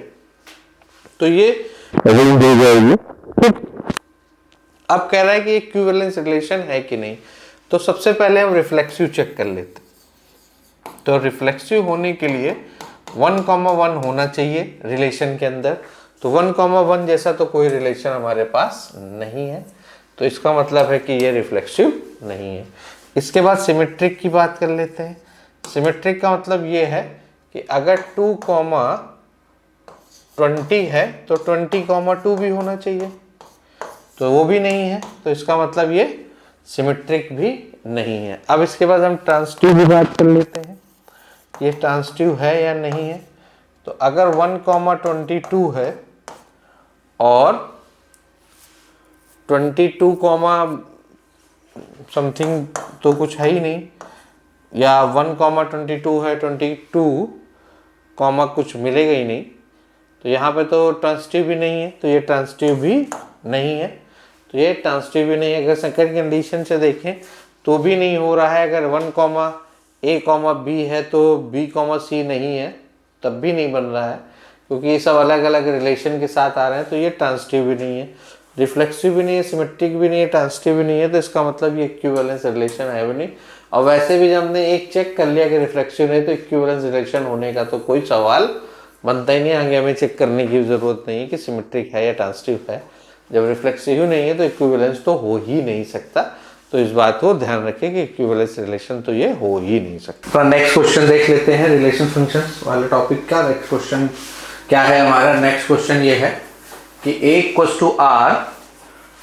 तो ये रेंज हो जाएगी। अब कह रहा है कि इक्विवेलेंस रिलेशन है कि नहीं। तो सबसे पहले हम रिफ्लेक्सिव चेक कर लेते। तो रिफ्लेक्सिव होने के लिए 1,1 होना चाहिए रिलेशन के अंदर। तो 1,1 जैसा तो कोई रिलेशन हमारे पास नहीं है, तो इसका मतलब है कि ये रिफ्लेक्सिव नहीं है। इसके बाद सिमेट्रिक की बात कर लेते हैं। सिमेट्रिक का मतलब ये है कि अगर 2,20 है तो 20,2 भी होना चाहिए, तो वो भी नहीं है, तो इसका मतलब ये सिमेट्रिक भी नहीं है। अब इसके बाद हम ट्रांसिटिव की बात कर लेते हैं, ये ट्रांसिटिव है या नहीं है। तो अगर 1,22 है और 22, समथिंग तो कुछ है ही नहीं, या 1,22 है, 22, कुछ मिलेगा ही नहीं, तो यहाँ पे तो ट्रांसिटिव भी नहीं है, तो ये ट्रांसिटिव भी नहीं है। तो ये ट्रांसिटिव भी नहीं है। अगर सेकंड कंडीशन से देखें तो भी नहीं हो रहा है। अगर 1,A, B है तो B, C नहीं है, तब भी नहीं बन रहा है, क्योंकि ये सब अलग अलग रिलेशन के साथ आ रहे हैं। तो ये ट्रांसिटिव भी नहीं है, रिफ्लेक्सिव भी नहीं है, सिमेट्रिक भी नहीं है, ट्रांसिटिव भी नहीं है। तो इसका मतलब ये इक्विवेलेंस रिलेशन है भी नहीं। और वैसे भी जब हमने एक चेक कर लिया कि रिफ्लेक्सिव नहीं, तो इक्विवेलेंस रिलेशन होने का तो कोई सवाल बनता ही नहीं। आगे हमें चेक करने की जरूरत नहीं है कि सिमेट्रिक है या ट्रांसिटिव है। जब रिफ्लेक्सिव नहीं है तो इक्विवेलेंस तो हो ही नहीं सकता। तो इस बात को ध्यान रखें कि इक्विवेलेंस रिलेशन तो ये हो ही नहीं सकता। तो नेक्स्ट क्वेश्चन देख लेते हैं, रिलेशन फंक्शंस वाले टॉपिक का। नेक्स्ट क्वेश्चन क्या है हमारा, नेक्स्ट क्वेश्चन ये है कि a equals to r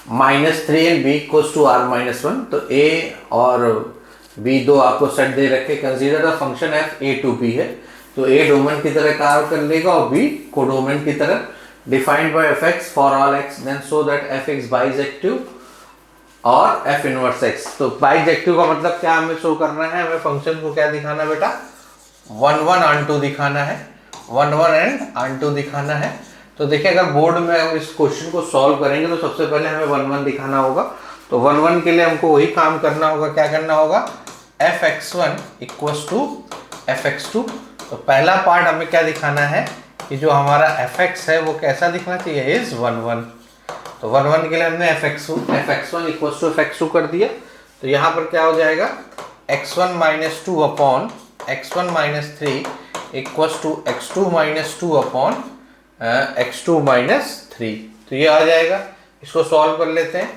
-3 and b equals to r -1। तो a और b दो आपको सेट दे रखे। Consider the function f a to b है, तो a डोमेन की तरह कार्य कर लेगा और b कोडोमेन की तरह। Defined by fx for all x, then so that fx bijective और f इनवर्स x। तो बाइजेक्टिव का मतलब क्या हमें शो करना है, हमें फंक्शन को क्या दिखाना है बेटा, 1, 1 and 2 दिखाना है, 1, 1 and 2 दिखाना है। तो देखिए अगर बोर्ड में हम इस क्वेश्चन को सॉल्व करेंगे तो सबसे पहले हमें 1, 1 दिखाना होगा। तो 1, 1 के लिए हमको वही काम करना होगा, क्या करना होगा, fx1 इक्वल्स टू fx2। तो पहला पार्ट हमें क्या दिखाना है कि जो हमारा fx है वो कैसा दिखना चाहिए, इज 1, 1। तो 1, 1 के लिए हमने fx1 इक्वल्स टू fx2 कर दिया। तो यहाँ पर क्या हो जाएगा, x1 - 2 upon x1 - 3 equals to x2 - 2 upon x2 minus 3, तो ये आ जाएगा। इसको सॉल्व कर लेते हैं,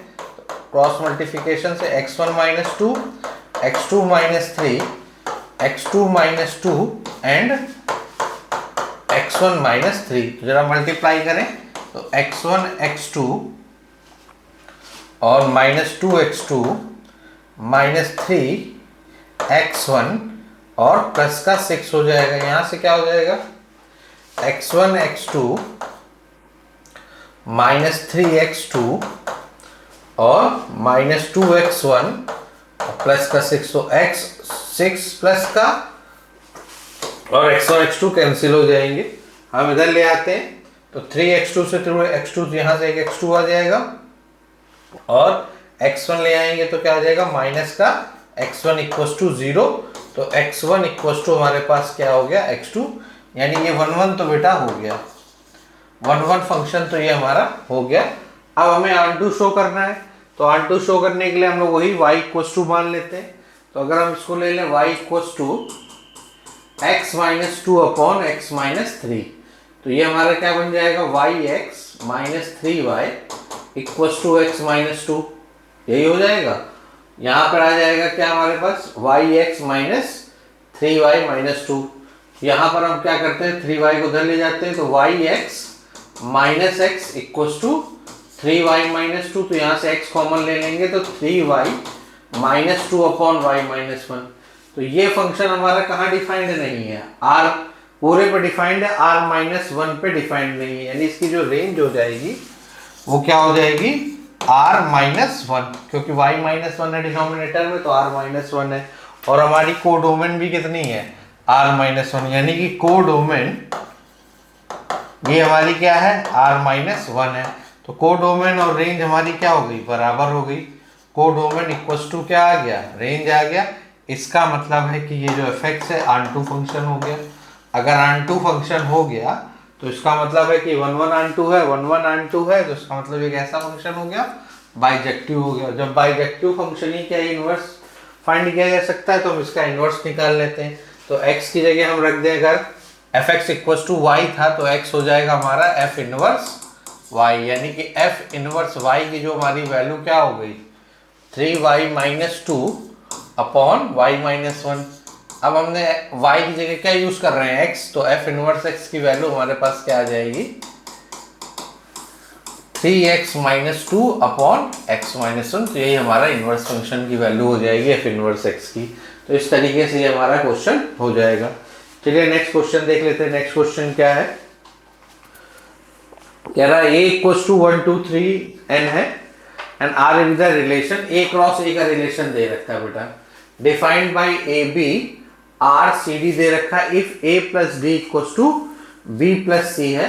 क्रॉस मल्टीप्लिकेशन से x1 minus 2, x2 minus 3, x2 minus 2 and x1 minus 3। तो जरा मल्टीप्लाई करें तो x1 x2 और माइनस 2x2 माइनस 3x1 और प्लस का 6 हो जाएगा। यहां से क्या हो जाएगा, x1 x2 माइनस 3x2 और माइनस 2x1 और प्लस का 6, तो x6 प्लस का और x1 x2 कैंसिल हो जाएंगे। हम इधर ले आते हैं तो 3x2 से 2x2, यहाँ से एक x2 आ जाएगा और x1 ले आएंगे तो क्या आ जाएगा, माइनस का x1 इक्वल टू 0। तो x1 इक्वल टू हमारे पास क्या हो गया, x2, यानी ये 1 1 तो बेटा हो गया, 1 1 फंक्शन तो ये हमारा हो गया। अब हमें ऑन शो करना है, तो ऑन शो करने के लिए हम लोग वही y इक्वल टू मान लेते हैं। तो अगर हम इसको ले लें y equal to x minus 2 upon x minus 3, तो ये हमारा क्या बन जाएगा, yx minus 3y equal to x minus 2, यही हो जाएगा। यहाँ पर आ जाएगा क्या हमारे पास, yx माइनस 3y माइनस 2। यहाँ पर हम क्या करते हैं, 3y को उधर ले जाते हैं, तो yx minus x equal to 3y minus 2। तो यहाँ से x कॉमन ले लेंगे तो 3y minus 2 upon y minus 1। तो ये फंक्शन हमारा कहाँ डिफाइंड नहीं है, r पूरे पे डिफाइंड है, r माइनस 1 पे डिफाइंड नहीं है, यानी इसकी जो रेंज हो जाएगी वो क्या हो जाएगी, r माइनस 1, क्योंकि y माइनस 1 है डिनोमिनेटर में, तो r माइनस 1 है। और हमारी कोडोमेन भी कितनी है, r माइनस 1, यानी कि कोडोमेन ये हमारी क्या है, r माइनस 1 है। तो कोडोमेन और रेंज हमारी क्या हो गई, बराबर हो गई। कोडोमेन इक्वल टू क्या आ गया, रेंज आ गया। इसका मतलब है कि ये जो fx है ऑन फंक्शन हो गया। अगर ऑन फंक्शन हो गया तो इसका मतलब है कि 1 1 ऑन है, 1 1 ऑन है, तो इसका मतलब एक ऐसा फंक्शन हो गया, बाइजेक्टिव हो गया। जब बाइजेक्टिव फंक्शन ही क्या इनवर्स फाइंड किया जा सकता है, तो हम इसका इनवर्स निकाल लेते हैं। तो x की जगह हम रख दें, अगर fx इक्वल टू y था तो x हो जाएगा हमारा f इनवर्स y, यानी कि f इनवर्स y की जो हमारी वैल्यू क्या हो गई, 3y minus 2 upon y minus 1। अब हमने y की जगह क्या यूज कर रहे हैं, x, तो f इनवर्स x की वैल्यू हमारे पास क्या आ जाएगी, 3x minus 2 upon x minus 1। तो यही हमारा इनवर्स फंक्शन की वैल्यू हो जाएगी f इनवर्स x की। तो इस तरीके से ये हमारा क्वेश्चन हो जाएगा। चलिए नेक्स्ट क्वेश्चन देख लेते हैं। नेक्स्ट क्वेश्चन क्या है, कह रहा है a इक्वल टू 1 2 3 n है and r is the relation, a cross a का रिलेशन दे रखा है बेटा, defined by A B R C D दे रखा है। If a plus D equal to b plus C है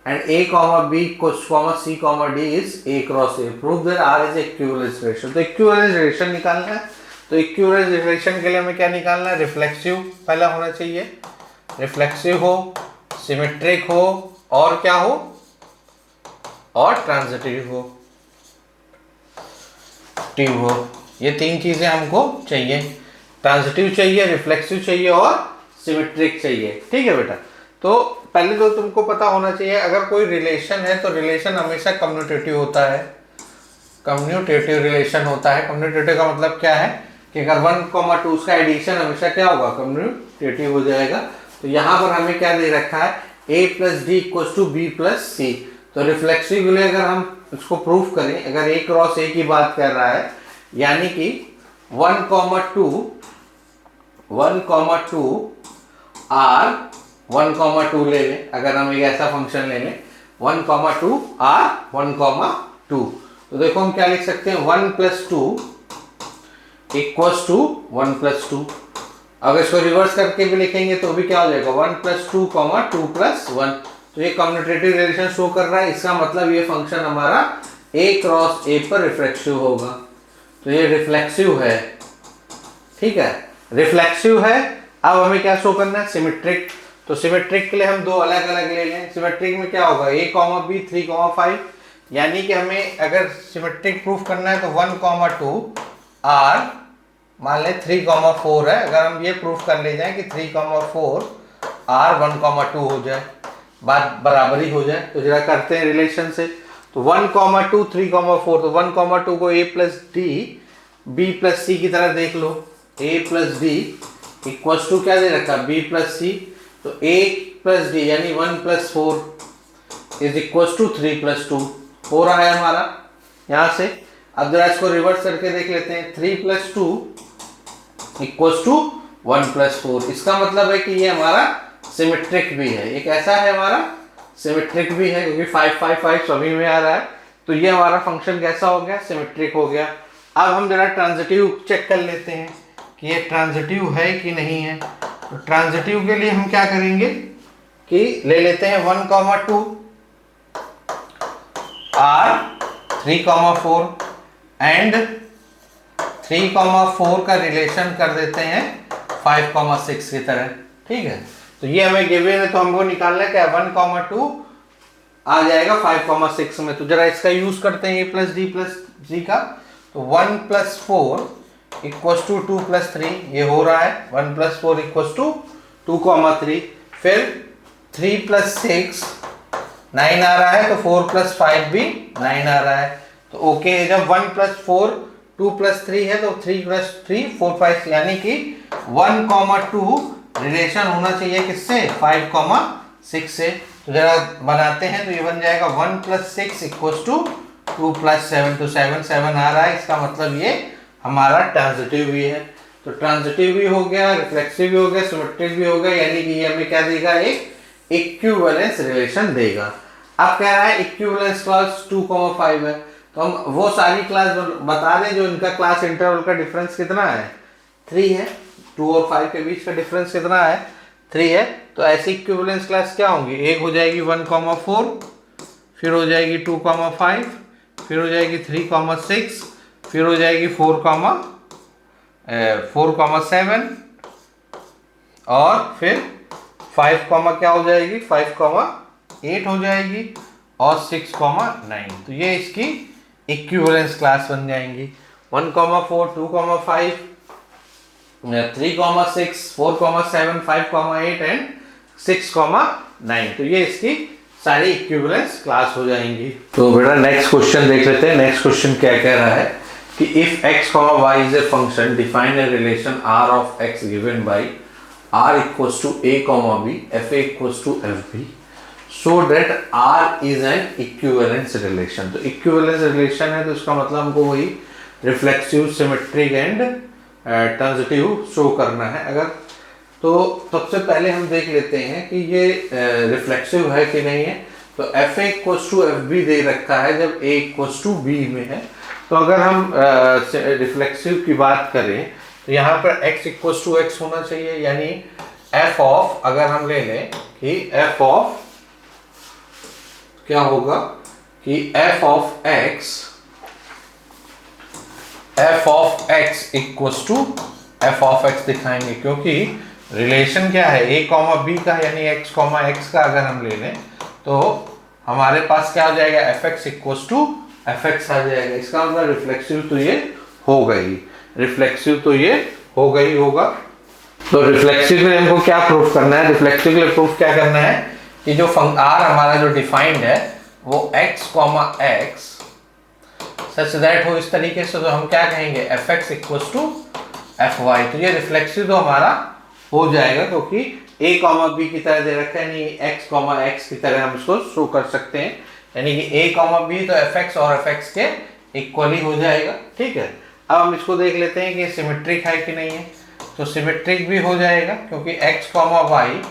and a comma b comma c comma d is a cross a, prove that r is equivalence relation. तो equivalence relation निकालना है, तो equivalence relation के लिए हमें क्या निकालना है, रिफ्लेक्सिव पहला होना चाहिए, रिफ्लेक्सिव हो, सिमेट्रिक हो और क्या हो, और ट्रांजिटिव हो, ये तीन चीजें हमको चाहिए, ट्रांजिटिव चाहिए, रिफ्लेक्सिव चाहिए और सिमेट्रिक चाहिए। ठीक है बेटा, तो पहले तो तुमको पता होना चाहिए, अगर कोई रिलेशन है तो रिलेशन हमेशा कम्यूटेटिव होता है, कम्यूटेटिव रिलेशन होता है। कम्यूटेटिव का मतलब क्या है कि अगर 1 2 उसका एडिशन हमेशा क्या होगा, कम्यूटेटिव हो जाएगा। तो यहाँ पर हमें क्या दे रखा है, a plus D equal to B plus C. तो रिफ्लेक्सिव के लिए अगर हम इसको प्रूफ करें, अगर a क्रॉस a की बात कर रहा है, यानी कि 1 2 r 1 2 ले लें, अगर हम एक ऐसा फंक्शन ले लें 1 2 r 1 2, तो देखो हम क्या लिख सकते हैं, 1 प्लस 2 इक्वल्स टू 1 प्लस 2। अगर इसको रिवर्स करके भी लिखेंगे तो भी क्या हो जाएगा, 1 प्लस 2 2 प्लस 1। तो ये कम्यूटेटिव रिलेशन शो कर रहा है, इसका मतलब ये फंक्शन हमारा a क्रॉस a पर रिफ्लेक्सिव होगा। तो ये रिफ्लेक्सिव है, ठीक है, रिफ्लेक्सिव है। अब हमें क्या शो करना है, सिमेट्रिक। तो सिमेट्रिक के लिए हम दो अलग अलग ले लें। सिमेट्रिक में क्या होगा, a b 3 5, यानी कि हमें अगर सिमेट्रिक प्रूफ करना है तो 1 2 r मान लें 3 4 है। अगर हम ये प्रूफ कर ले जाए कि 3 4 r 1 2 हो जाए, बात बराबरी हो जाए। तो जरा करते हैं रिलेशन से। तो 1,2 3,4, तो 1,2 को a plus D b plus C की तरह देख लो। a plus D equals to क्या दे रखा, b प्लस सी। तो a प्लस डी यानी 1 plus 4 is equals to 3 plus 2 हो रहा है हमारा यहाँ से। अब जरा इसको रिवर्स करके देख लेते हैं। 3 प्लस 2 इक्वल्स टू 1 प्लस 4। इसका मतलब है कि ये हमारा सिमेट्रिक भी है। एक ऐसा है हमारा सिमेट्रिक भी है, क्योंकि 5 5 5 सभी में आ रहा है। तो ये हमारा फंक्शन कैसा हो गया, सिमेट्रिक हो गया। अब हम जरा ट्रांजिटिव चेक कर लेते हैं कि ये ट्रांजिटिव है कि नहीं है। तो ट्रांजिटिव के लिए हम क्या करेंगे कि ले लेते हैं 1,2 r 3,4 एंड 3,4 का रिलेशन कर देते हैं 5,6 की तरह। ठीक है, तो ये हमें गिवन है, तो हमको निकालना है क्या, 1,2 आ जाएगा 5,6 में। तो जरा इसका यूज करते हैं a प्लस डी प्लस जी का। तो 1 प्लस 4 इक्वल्स टू 2 प्लस 3, ये हो रहा है 1 प्लस 4 इक्वल्स टू 2,3। फिर 3 प्लस 6 9 आ रहा है, तो 4 प्लस 5 भी 9 आ रहा है। तो ओके, जब 1 प्लस 4 2 प्लस 3 है, तो 3 प्लस 3 4 5, यानी कि 1,2 रिलेशन होना चाहिए किससे, 5,6 से। तो जरा बनाते हैं, तो ये बन जाएगा 1 प्लस 6 इक्वल्स टू 2 प्लस 7, तो 7 7 आ रहा है। इसका मतलब ये हमारा ट्रांजिटिव भी है। तो ट्रांजिटिव भी हो गया, रिफ्लेक्सिव भी हो गया, सिमेट्रिक भी हो गया, यानी कि ये हमें क्या देगा, एक इक्विवेलेंस रिलेशन देगा। अब कह रहा है इक्विवेलेंस क्लास 2,5 है, तो हम वो सारी क्लास बता दें जो इनका क्लास इंटरवल का डिफरेंस कितना है, 3 है। 2 और 5 के बीच का डिफरेंस कितना है, 3 है। तो ऐसी इक्विवेलेंस क्लास क्या होंगी, एक हो जाएगी 1,4, फिर हो जाएगी 2,5, फिर हो जाएगी 3,6, फिर हो जाएगी 4,7 और फिर 5, क्या हो जाएगी, 5,8 हो जाएगी और 6,9। तो ये इसकी इक्विवेलेंस क्लास बन जाएंगी। 1,4 2,5 3,6 4,7 5,8 एंड 6,9। तो ये इसकी सारी इक्विवेलेंस क्लास हो जाएंगी। तो बेटा नेक्स्ट क्वेश्चन देख लेते हैं। नेक्स्ट क्वेश्चन क्या कह रहा है कि if x, y is a function define a relation r of x given by r equals to a, b, f equals to f b, so that r is an equivalence relation। तो equivalence relation है, तो इसका मतलब हमको वही reflexive, symmetric and transitive show करना है। अगर तो सबसे पहले हम देख लेते हैं कि ये रिफ्लेक्सिव है कि नहीं है। तो fa equals to F B दे रखा है जब a इक्वल्स टू b में है। तो अगर हम रिफ्लेक्सिव की बात करें तो यहाँ पर x इक्वल्स टू x होना चाहिए, यानी f ऑफ, अगर हम ले लें कि f ऑफ क्या होगा कि f of x equals to f of x दिखाएंगे, क्योंकि रिलेशन क्या है a, b का, यानी x, x का अगर हम ले लें तो हमारे पास क्या हो जाएगा, fx इक्वल्स टू fx आ जाएगा। इसका मतलब रिफ्लेक्सिव तो ये हो गई, रिफ्लेक्सिव तो ये हो गई होगा। तो रिफ्लेक्सिव में हमको क्या प्रूफ करना है, रिफ्लेक्सिव के लिए प्रूफ क्या करना है कि जो r हमारा जो डिफाइंड है वो x, x सच दैट हो इस तरीके से, तो हम क्या कहेंगे, fx इक्वल्स टू fy। तो ये रिफ्लेक्सिव तो हमारा हो जाएगा, क्योंकि a, b की तरह दे रखा है, यानी x, x की तरह हम इसको शो कर सकते हैं, यानी कि a, b तो fx और fx के इक्वली हो जाएगा। ठीक है, अब हम इसको देख लेते हैं कि सिमेट्रिक है कि नहीं है। तो सिमेट्रिक भी हो जाएगा, क्योंकि x, y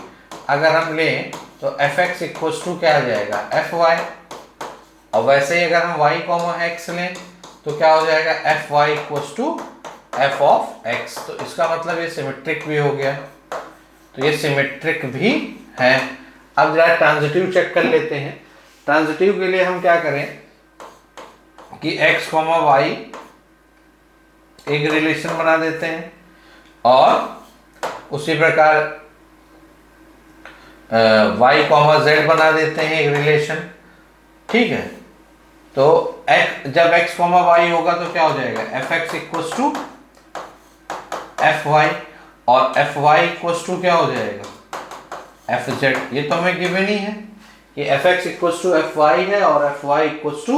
अगर हम लें तो fx इक्वल्स टू क्या आ जाएगा, fy। और वैसे ही अगर हम y, x लें तो क्या हो जाएगा, fy equals to f of x। तो इसका मतलब ये सिमेट्रिक भी हो गया, तो ये सिमेट्रिक भी है। अब जरा ट्रांजिटिव चेक कर लेते हैं। ट्रांजिटिव के लिए हम क्या करें कि x, y एक रिलेशन बना देते हैं और उसी प्रकार y, z बना देते हैं एक रिलेशन। ठीक है, तो जब x, y होगा तो क्या हो जाएगा, fx इक्वल्स टू fy और fy इक्वल्स टू क्या हो जाएगा, fz। ये तो हमें गिवन ही है, कि F x equal to F Y है और F Y equal to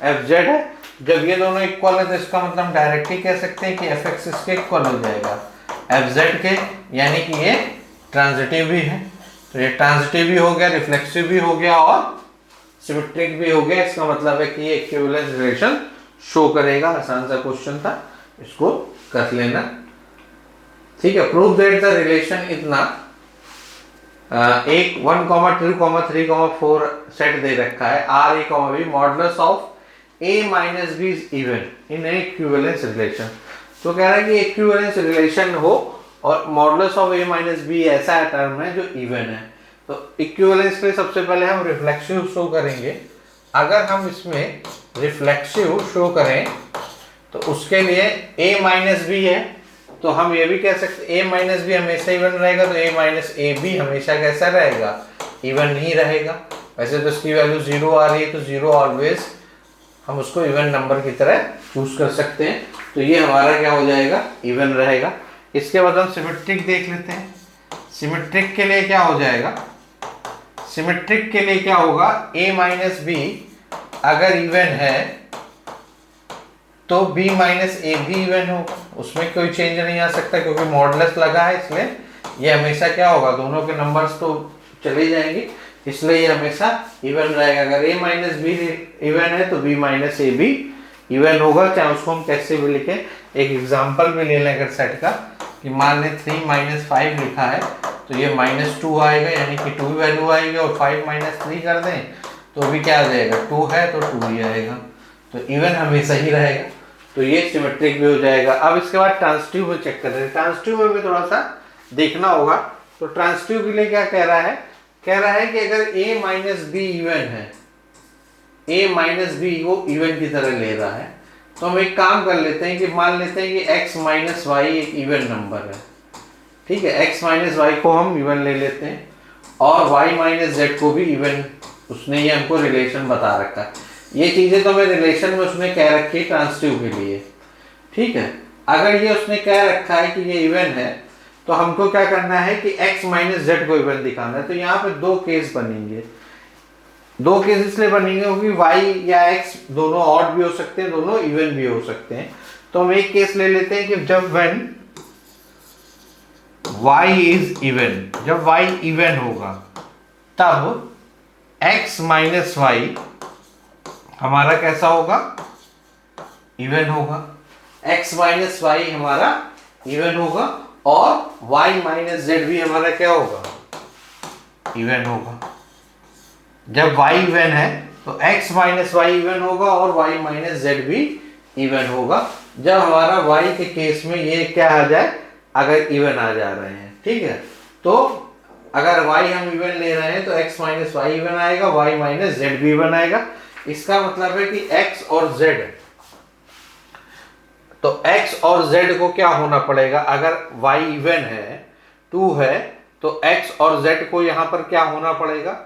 F Z है। जब ये दोनों इक्वल है तो इसका मतलब डायरेक्टली कह सकते हैं कि एफ एक्स इसके इक्वल हो जाएगा एफ जेड के, यानी कि ये ट्रांजिटिव भी है। तो ये ट्रांजिटिव भी हो गया, रिफ्लेक्सिव भी हो गया और सिमेट्रिक भी हो गया। इसका मतलब है कि ये इक्विवेलेंस रिलेशन शो करेगा। आसान सा क्वेश्चन था, इसको कर लेना। ठीक है, प्रूव दैट द रिलेशन इतना एक 1, 2, 3, 4 सेट दे रखा है R A B modulus of A minus B is even in A equivalence relation. तो कह रहा है कि इक्विवेलेंस रिलेशन हो और modulus of A minus B ऐसा टर्म है जो इवन है। तो इक्विवेलेंस के लिए सबसे पहले हम रिफ्लेक्सिव शो करेंगे। अगर हम इसमें रिफ्लेक्सिव शो करें तो उसके लिए a माइनस बी है, तो हम ये भी कह सकते a माइनस बी हमेशा इवन रहेगा, तो a माइनस ए बी हमेशा कैसा रहेगा, इवन नहीं रहेगा। वैसे तो इसकी वैल्यू 0 आ रही है, तो 0 ऑलवेज हम उसको इवन नंबर की तरह चूज कर सकते हैं। तो ये हमारा क्या हो जाएगा, इवन रहेगा। इसके बाद हम सिमेट्रिक देख लेते हैं। सिमेट्रिक के लिए क्या हो जाएगा, सिमेट्रिक के लिए क्या होगा, a माइनस बी अगर इवन है तो b माइनस ए भी इवन होगा, उसमें कोई चेंज नहीं आ सकता क्योंकि मॉडुलस लगा है, इसलिए ये हमेशा क्या होगा, दोनों के नंबर्स तो चले जाएंगे, इसलिए ये हमेशा इवन रहेगा। अगर a माइनस बी इवन है तो b माइनस ए भी इवन होगा, चाहे उसको हम कैसे भी लिखें। एक एग्जांपल भी ले लें अगर सेट का, कि मान लें 3 माइनस 5 लिखा है तो ये -2 आएगा, यानी कि 2 वैल्यू आएगी, और 5 माइनस 3 कर दें तो भी क्या आ जाएगा, 2 है तो 2 ही आएगा, तो इवन हमेशा ही रहेगा। तो ये सिमेट्रिक भी हो जाएगा। अब इसके बाद ट्रांजिटिव में चेक कर रहे हैं। ट्रांजिटिव में भी थोड़ा सा देखना होगा। तो ट्रांजिटिव के लिए क्या कह रहा है, कह रहा है कि अगर a माइनस बी इवन है, a माइनस बी को इवन की तरह ले रहा है, तो हम एक काम कर लेते हैं कि मान लेते हैं कि x माइनस वाई एक इवन नंबर है। ठीक है, x माइनस वाई को हम इवन ले लेते हैं और y माइनस जेड को भी इवन, उसने ये हमको रिलेशन बता रखा है। ये चीजें तो मैं रिलेशन में उसने कह रखी है ट्रांजिटिव के लिए। ठीक है, अगर ये उसने कह रखा है कि ये इवन है तो हमको क्या करना है कि x माइनस जेड को इवन दिखाना है। तो यहाँ पे दो केस बनेंगे। दो केस इसलिए बनेंगे क्योंकि y या x दोनों ऑड भी हो सकते हैं, दोनों इवन भी हो सकते हैं। तो हम एक केस ले लेते हैं कि जब when y इज इवन, जब y इवन होगा तब x माइनस वाई हमारा कैसा होगा, इवन होगा। x माइनस वाई हमारा इवन होगा और y माइनस जेड भी हमारा क्या होगा, इवन होगा। जब y इवन है तो x माइनस वाई इवन होगा और y माइनस जेड भी इवन होगा। जब हमारा y के केस में ये क्या आ जाए, अगर इवन आ जा रहे हैं। ठीक है, तो अगर y हम इवन ले रहे हैं तो x माइनस वाई इवन आएगा, y माइनस जेड भी इवन आएगा। इसका मतलब है कि x और z, तो x और z को क्या होना पड़ेगा, अगर y इवन है 2 है तो x और z को यहां पर क्या होना पड़ेगा,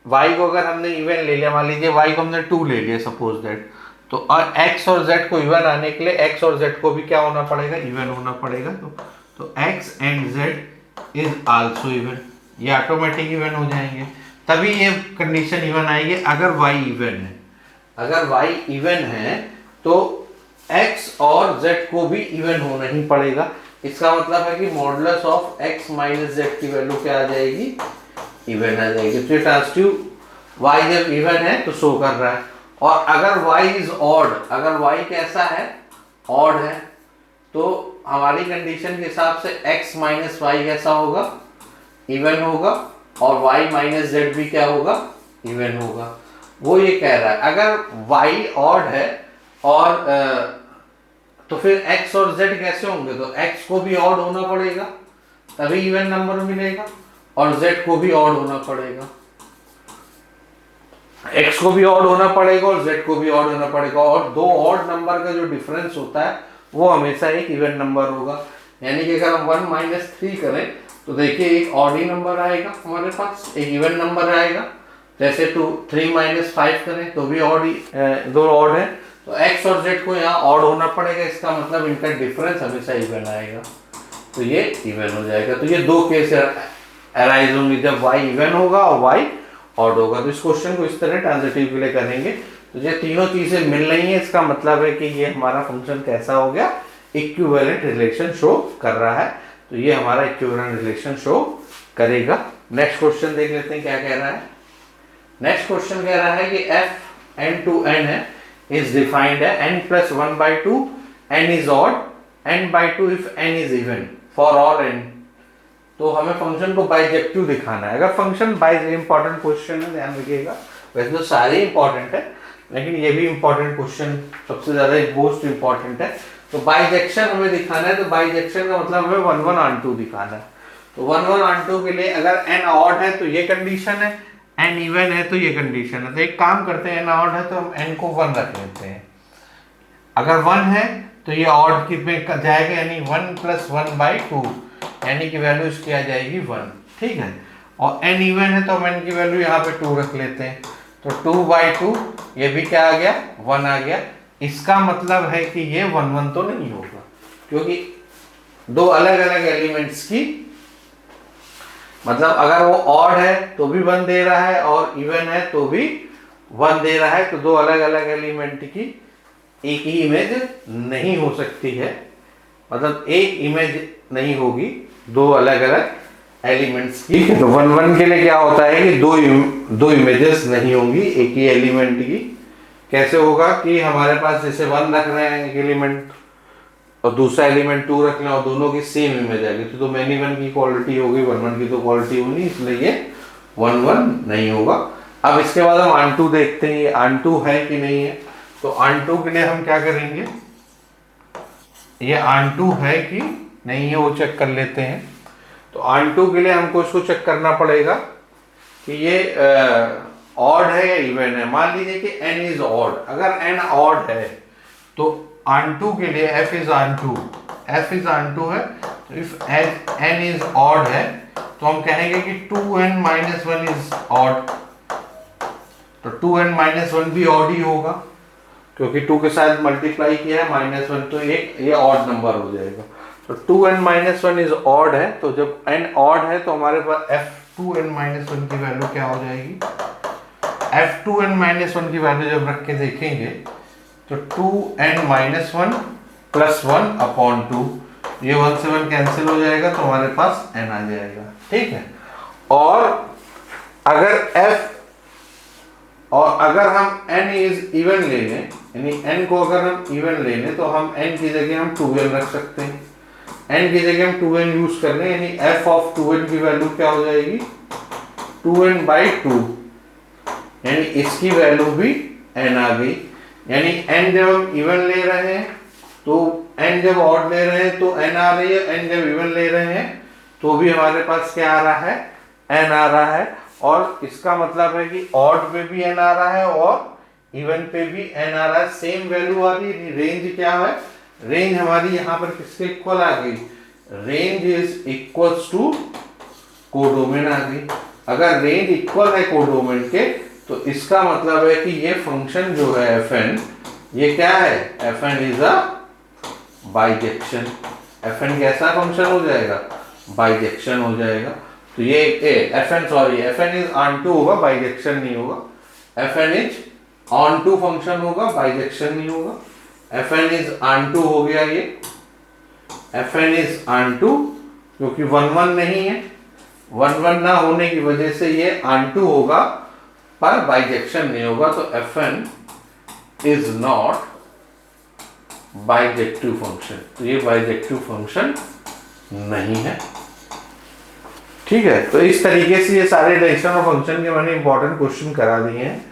y को अगर हमने इवन ले लिया, मान लीजिए y को हमने 2 ले लिया सपोज दैट, तो x और z को इवन आने के लिए x और z को भी क्या होना पड़ेगा, इवन होना पड़ेगा। तो x and z is also even, ये ऑटोमेटिक इवन हो जाएंगे, तभी ये कंडीशन इवन आएगी अगर y इवन है। अगर y इवन है तो x और z को भी इवन होना ही पड़ेगा। इसका मतलब है कि modulus of x minus Z की वैल्यू क्या आ जाएगी, इवन आ जाएगी। तो ये ट्रांजिटिव y जब इवन है तो शो कर रहा है। और अगर y इज ऑड, अगर y कैसा है, ऑड है, तो हमारी कंडीशन के हिसाब से x माइनस वाई कैसा होगा, इवन होगा, और y माइनस जेड भी क्या होगा, इवन होगा। वो ये कह रहा है अगर y ऑड है और तो फिर x और z कैसे होंगे, तो x को भी ऑड होना पड़ेगा तभी इवन नंबर मिलेगा, और z को भी ऑड होना पड़ेगा, x को भी ऑड होना पड़ेगा और z को भी ऑड होना पड़ेगा। और दो ऑड नंबर का जो डिफरेंस होता है वो हमेशा एक इवन नंबर होगा। यानी कि अगर हम 1 माइनस 3 करें तो देखिए एक ऑड ही नंबर आएगा हमारे पास, एक इवन नंबर आएगा। जैसे 3 माइनस 5 करें तो भी ऑड, दो ऑड है, तो x और z को यहाँ ऑड होना पड़ेगा। इसका मतलब इनका डिफरेंस हमेशा इवन आएगा, तो ये इवन हो जाएगा। तो ये दो केस अराइज होंगे, जब y इवन होगा और y ऑड होगा। तो इस क्वेश्चन को इस तरह ट्रांजिटिव के लिए करेंगे। तो ये तीनों चीजें मिल रही हैं, इसका मतलब है कि ये हमारा फंक्शन कैसा हो गया, इक्विवेलेंट रिलेशन शो कर रहा है। तो ये हमारा इक्विवेलेंट रिलेशन शो करेगा। नेक्स्ट क्वेश्चन देख लेते हैं क्या कह रहा है। नेक्स्ट क्वेश्चन कह रहा है कि f n to n है, इज डिफाइंड है n plus 1/2, n is odd, n/2 if n is even for all n। तो हमें फंक्शन को बाइजेक्टिव दिखाना है। अगर फंक्शन इंपॉर्टेंट क्वेश्चन है, ध्यान रखिएगा। वैसे तो सारे इंपॉर्टेंट है, लेकिन ये भी इंपॉर्टेंट क्वेश्चन सबसे ज्यादा मोस्ट इंपॉर्टेंट है। तो बाइजेक्शन हमें दिखाना है। तो बाइजेक्शन का मतलब हमें 1 1 on 2 दिखाना है। तो 1 1 on 2 के लिए अगर n ऑड है तो ये कंडीशन है, n इवन है तो ये कंडीशन है। तो एक काम करते हैं, n ऑड है तो हम n को 1 रख लेते हैं। अगर 1 है तो ये ऑड कितने का जाएगा, यानी 1 + 1/2, यानी कि वैल्यू इसकी आ जाएगी 1। ठीक है। और n इवन है तो हम n की वैल्यू यहाँ पे 2 रख लेते हैं। तो 2/2 ये भी क्या आ गया, 1 आ गया। इसका मतलब है कि ये 1 1 तो नहीं होगा, क्योंकि दो अलग अलग एलिमेंट्स की, मतलब अगर वो ऑड है तो भी 1 दे रहा है और इवन है तो भी 1 दे रहा है। तो दो अलग अलग एलिमेंट की एक ही इमेज नहीं हो सकती है, मतलब एक इमेज नहीं होगी दो अलग अलग एलिमेंट्स की। तो 1 1 के लिए क्या होता है कि दो इमेजेस नहीं होंगी एक ही एलिमेंट की। कैसे होगा कि हमारे पास जैसे 1 रख रहे हैं एक एलिमेंट और दूसरा एलिमेंट 2 रख लें और दोनों की सेम इमेज आएगी, तो मैनी 1 की क्वालिटी होगी, 1 1 की तो क्वालिटी होनी, इसलिए ये 1 1 नहीं होगा। अब इसके बाद हम onto देखते हैं, ये onto है कि नहीं है। तो onto के लिए हम क्या करेंगे, ये onto है कि नहीं है वो चेक कर लेते हैं। तो onto के लिए हमको इसको चेक करना पड़ेगा कि ये ऑड है या इवन है। मान लीजिए कि n इज ऑड, अगर n ऑड है तो onto के लिए f is onto है। तो इफ n इज ऑड है तो हम कहेंगे कि 2n - 1 इज ऑड। तो 2n - 1 भी ऑड ही होगा, क्योंकि 2 के साथ मल्टीप्लाई किया है -1, तो ये ऑड नंबर हो जाएगा। तो 2n - 1 इज ऑड है। तो जब n ऑड है तो हमारे पास f2n - 1 की वैल्यू क्या हो जाएगी, f2n - 1 की वैल्यू जब रख के देखेंगे तो 2n - 1 + 1/2, ये 1 से 1 कैंसिल हो जाएगा तो हमारे पास n आ जाएगा। ठीक है। और अगर हम n इज इवन ले लें, यानी n को अगर हम इवन ले लें तो हम n की जगह हम 2n रख सकते हैं। n की जगह हम 2n यूज कर लें, यानी f ऑफ 2n की वैल्यू क्या हो जाएगी, 2n/2, यानी इसकी वैल्यू भी n आ गई। यानी n जब हम इवन ले रहे हैं तो n जब ऑड ले रहे हैं तो n आ रही है, n जब इवन ले रहे हैं तो भी हमारे पास क्या आ रहा है, n आ रहा है। और इसका मतलब है कि ऑड पे भी n आ रहा है और इवन पे भी n आ रहा है, सेम वैल्यू आ रही है। रेंज क्या है, रेंज हमारी यहाँ पर किसके इक्वल आ गई, range is equals to codomain आ गई। अगर रेंज इक्वल है कोडोमेन के तो इसका मतलब है कि ये फंक्शन जो है fn, ये क्या है, fn is a bijection. fn कैसा फंक्शन हो जाएगा, बाइजेक्शन हो जाएगा। तो ये fn इज onto होगा, बाइजेक्शन नहीं होगा। fn इज onto फंक्शन होगा, बाइजेक्शन नहीं होगा। fn इज onto हो गया, ये fn इज onto, क्योंकि 1 1 नहीं है, 1 1 ना होने की वजह से ये onto होगा पर बाइजेक्शन नहीं होगा। तो fn is not bijective function, तो ये बाइजेक्टिव फंक्शन नहीं है। ठीक है। तो इस तरीके से ये सारे रिलेशन और फंक्शन के मैंने इंपॉर्टेंट क्वेश्चन करा दिए हैं।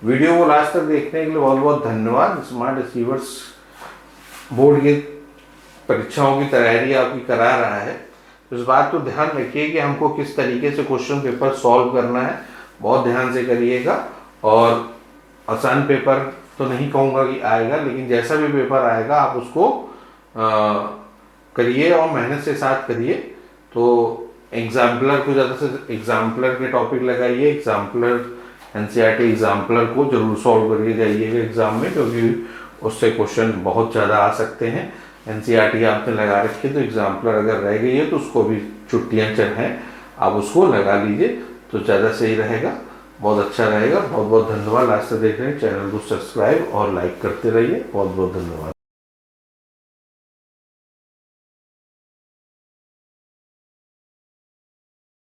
वीडियो को लास्ट तक देखने के लिए बहुत बहुत धन्यवाद। स्मार्ट अचीवर्स बोर्ड की परीक्षाओं की तैयारी आपकी करा रहा है, तो इस बात को ध्यान रखिए कि हमको किस तरीके से क्वेश्चन पेपर सॉल्व करना है, बहुत ध्यान से करिएगा। और आसान पेपर तो नहीं कहूँगा कि आएगा, लेकिन जैसा भी पेपर आएगा आप उसको करिए और मेहनत से साथ करिए। तो एग्जाम्पलर को ज़्यादा से एग्जाम्पलर के टॉपिक लगाइए, एग्जाम्पलर एनसीईआरटी एग्जाम्पलर को जरूर सॉल्व करिए जाइएगा एग्जाम में, क्योंकि उससे क्वेश्चन बहुत ज़्यादा आ सकते हैं। एनसीईआरटी आपने लगा रखी है तो एग्जाम्पलर अगर रह गई है तो उसको भी छुट्टियाँ चल हैं, आप उसको लगा लीजिए तो ज़्यादा सही रहेगा। बहुत अच्छा रहेगा। बहुत बहुत धन्यवाद लास्ट तक देख रहे हैं, चैनल को सब्सक्राइब और लाइक करते रहिए। बहुत बहुत धन्यवाद।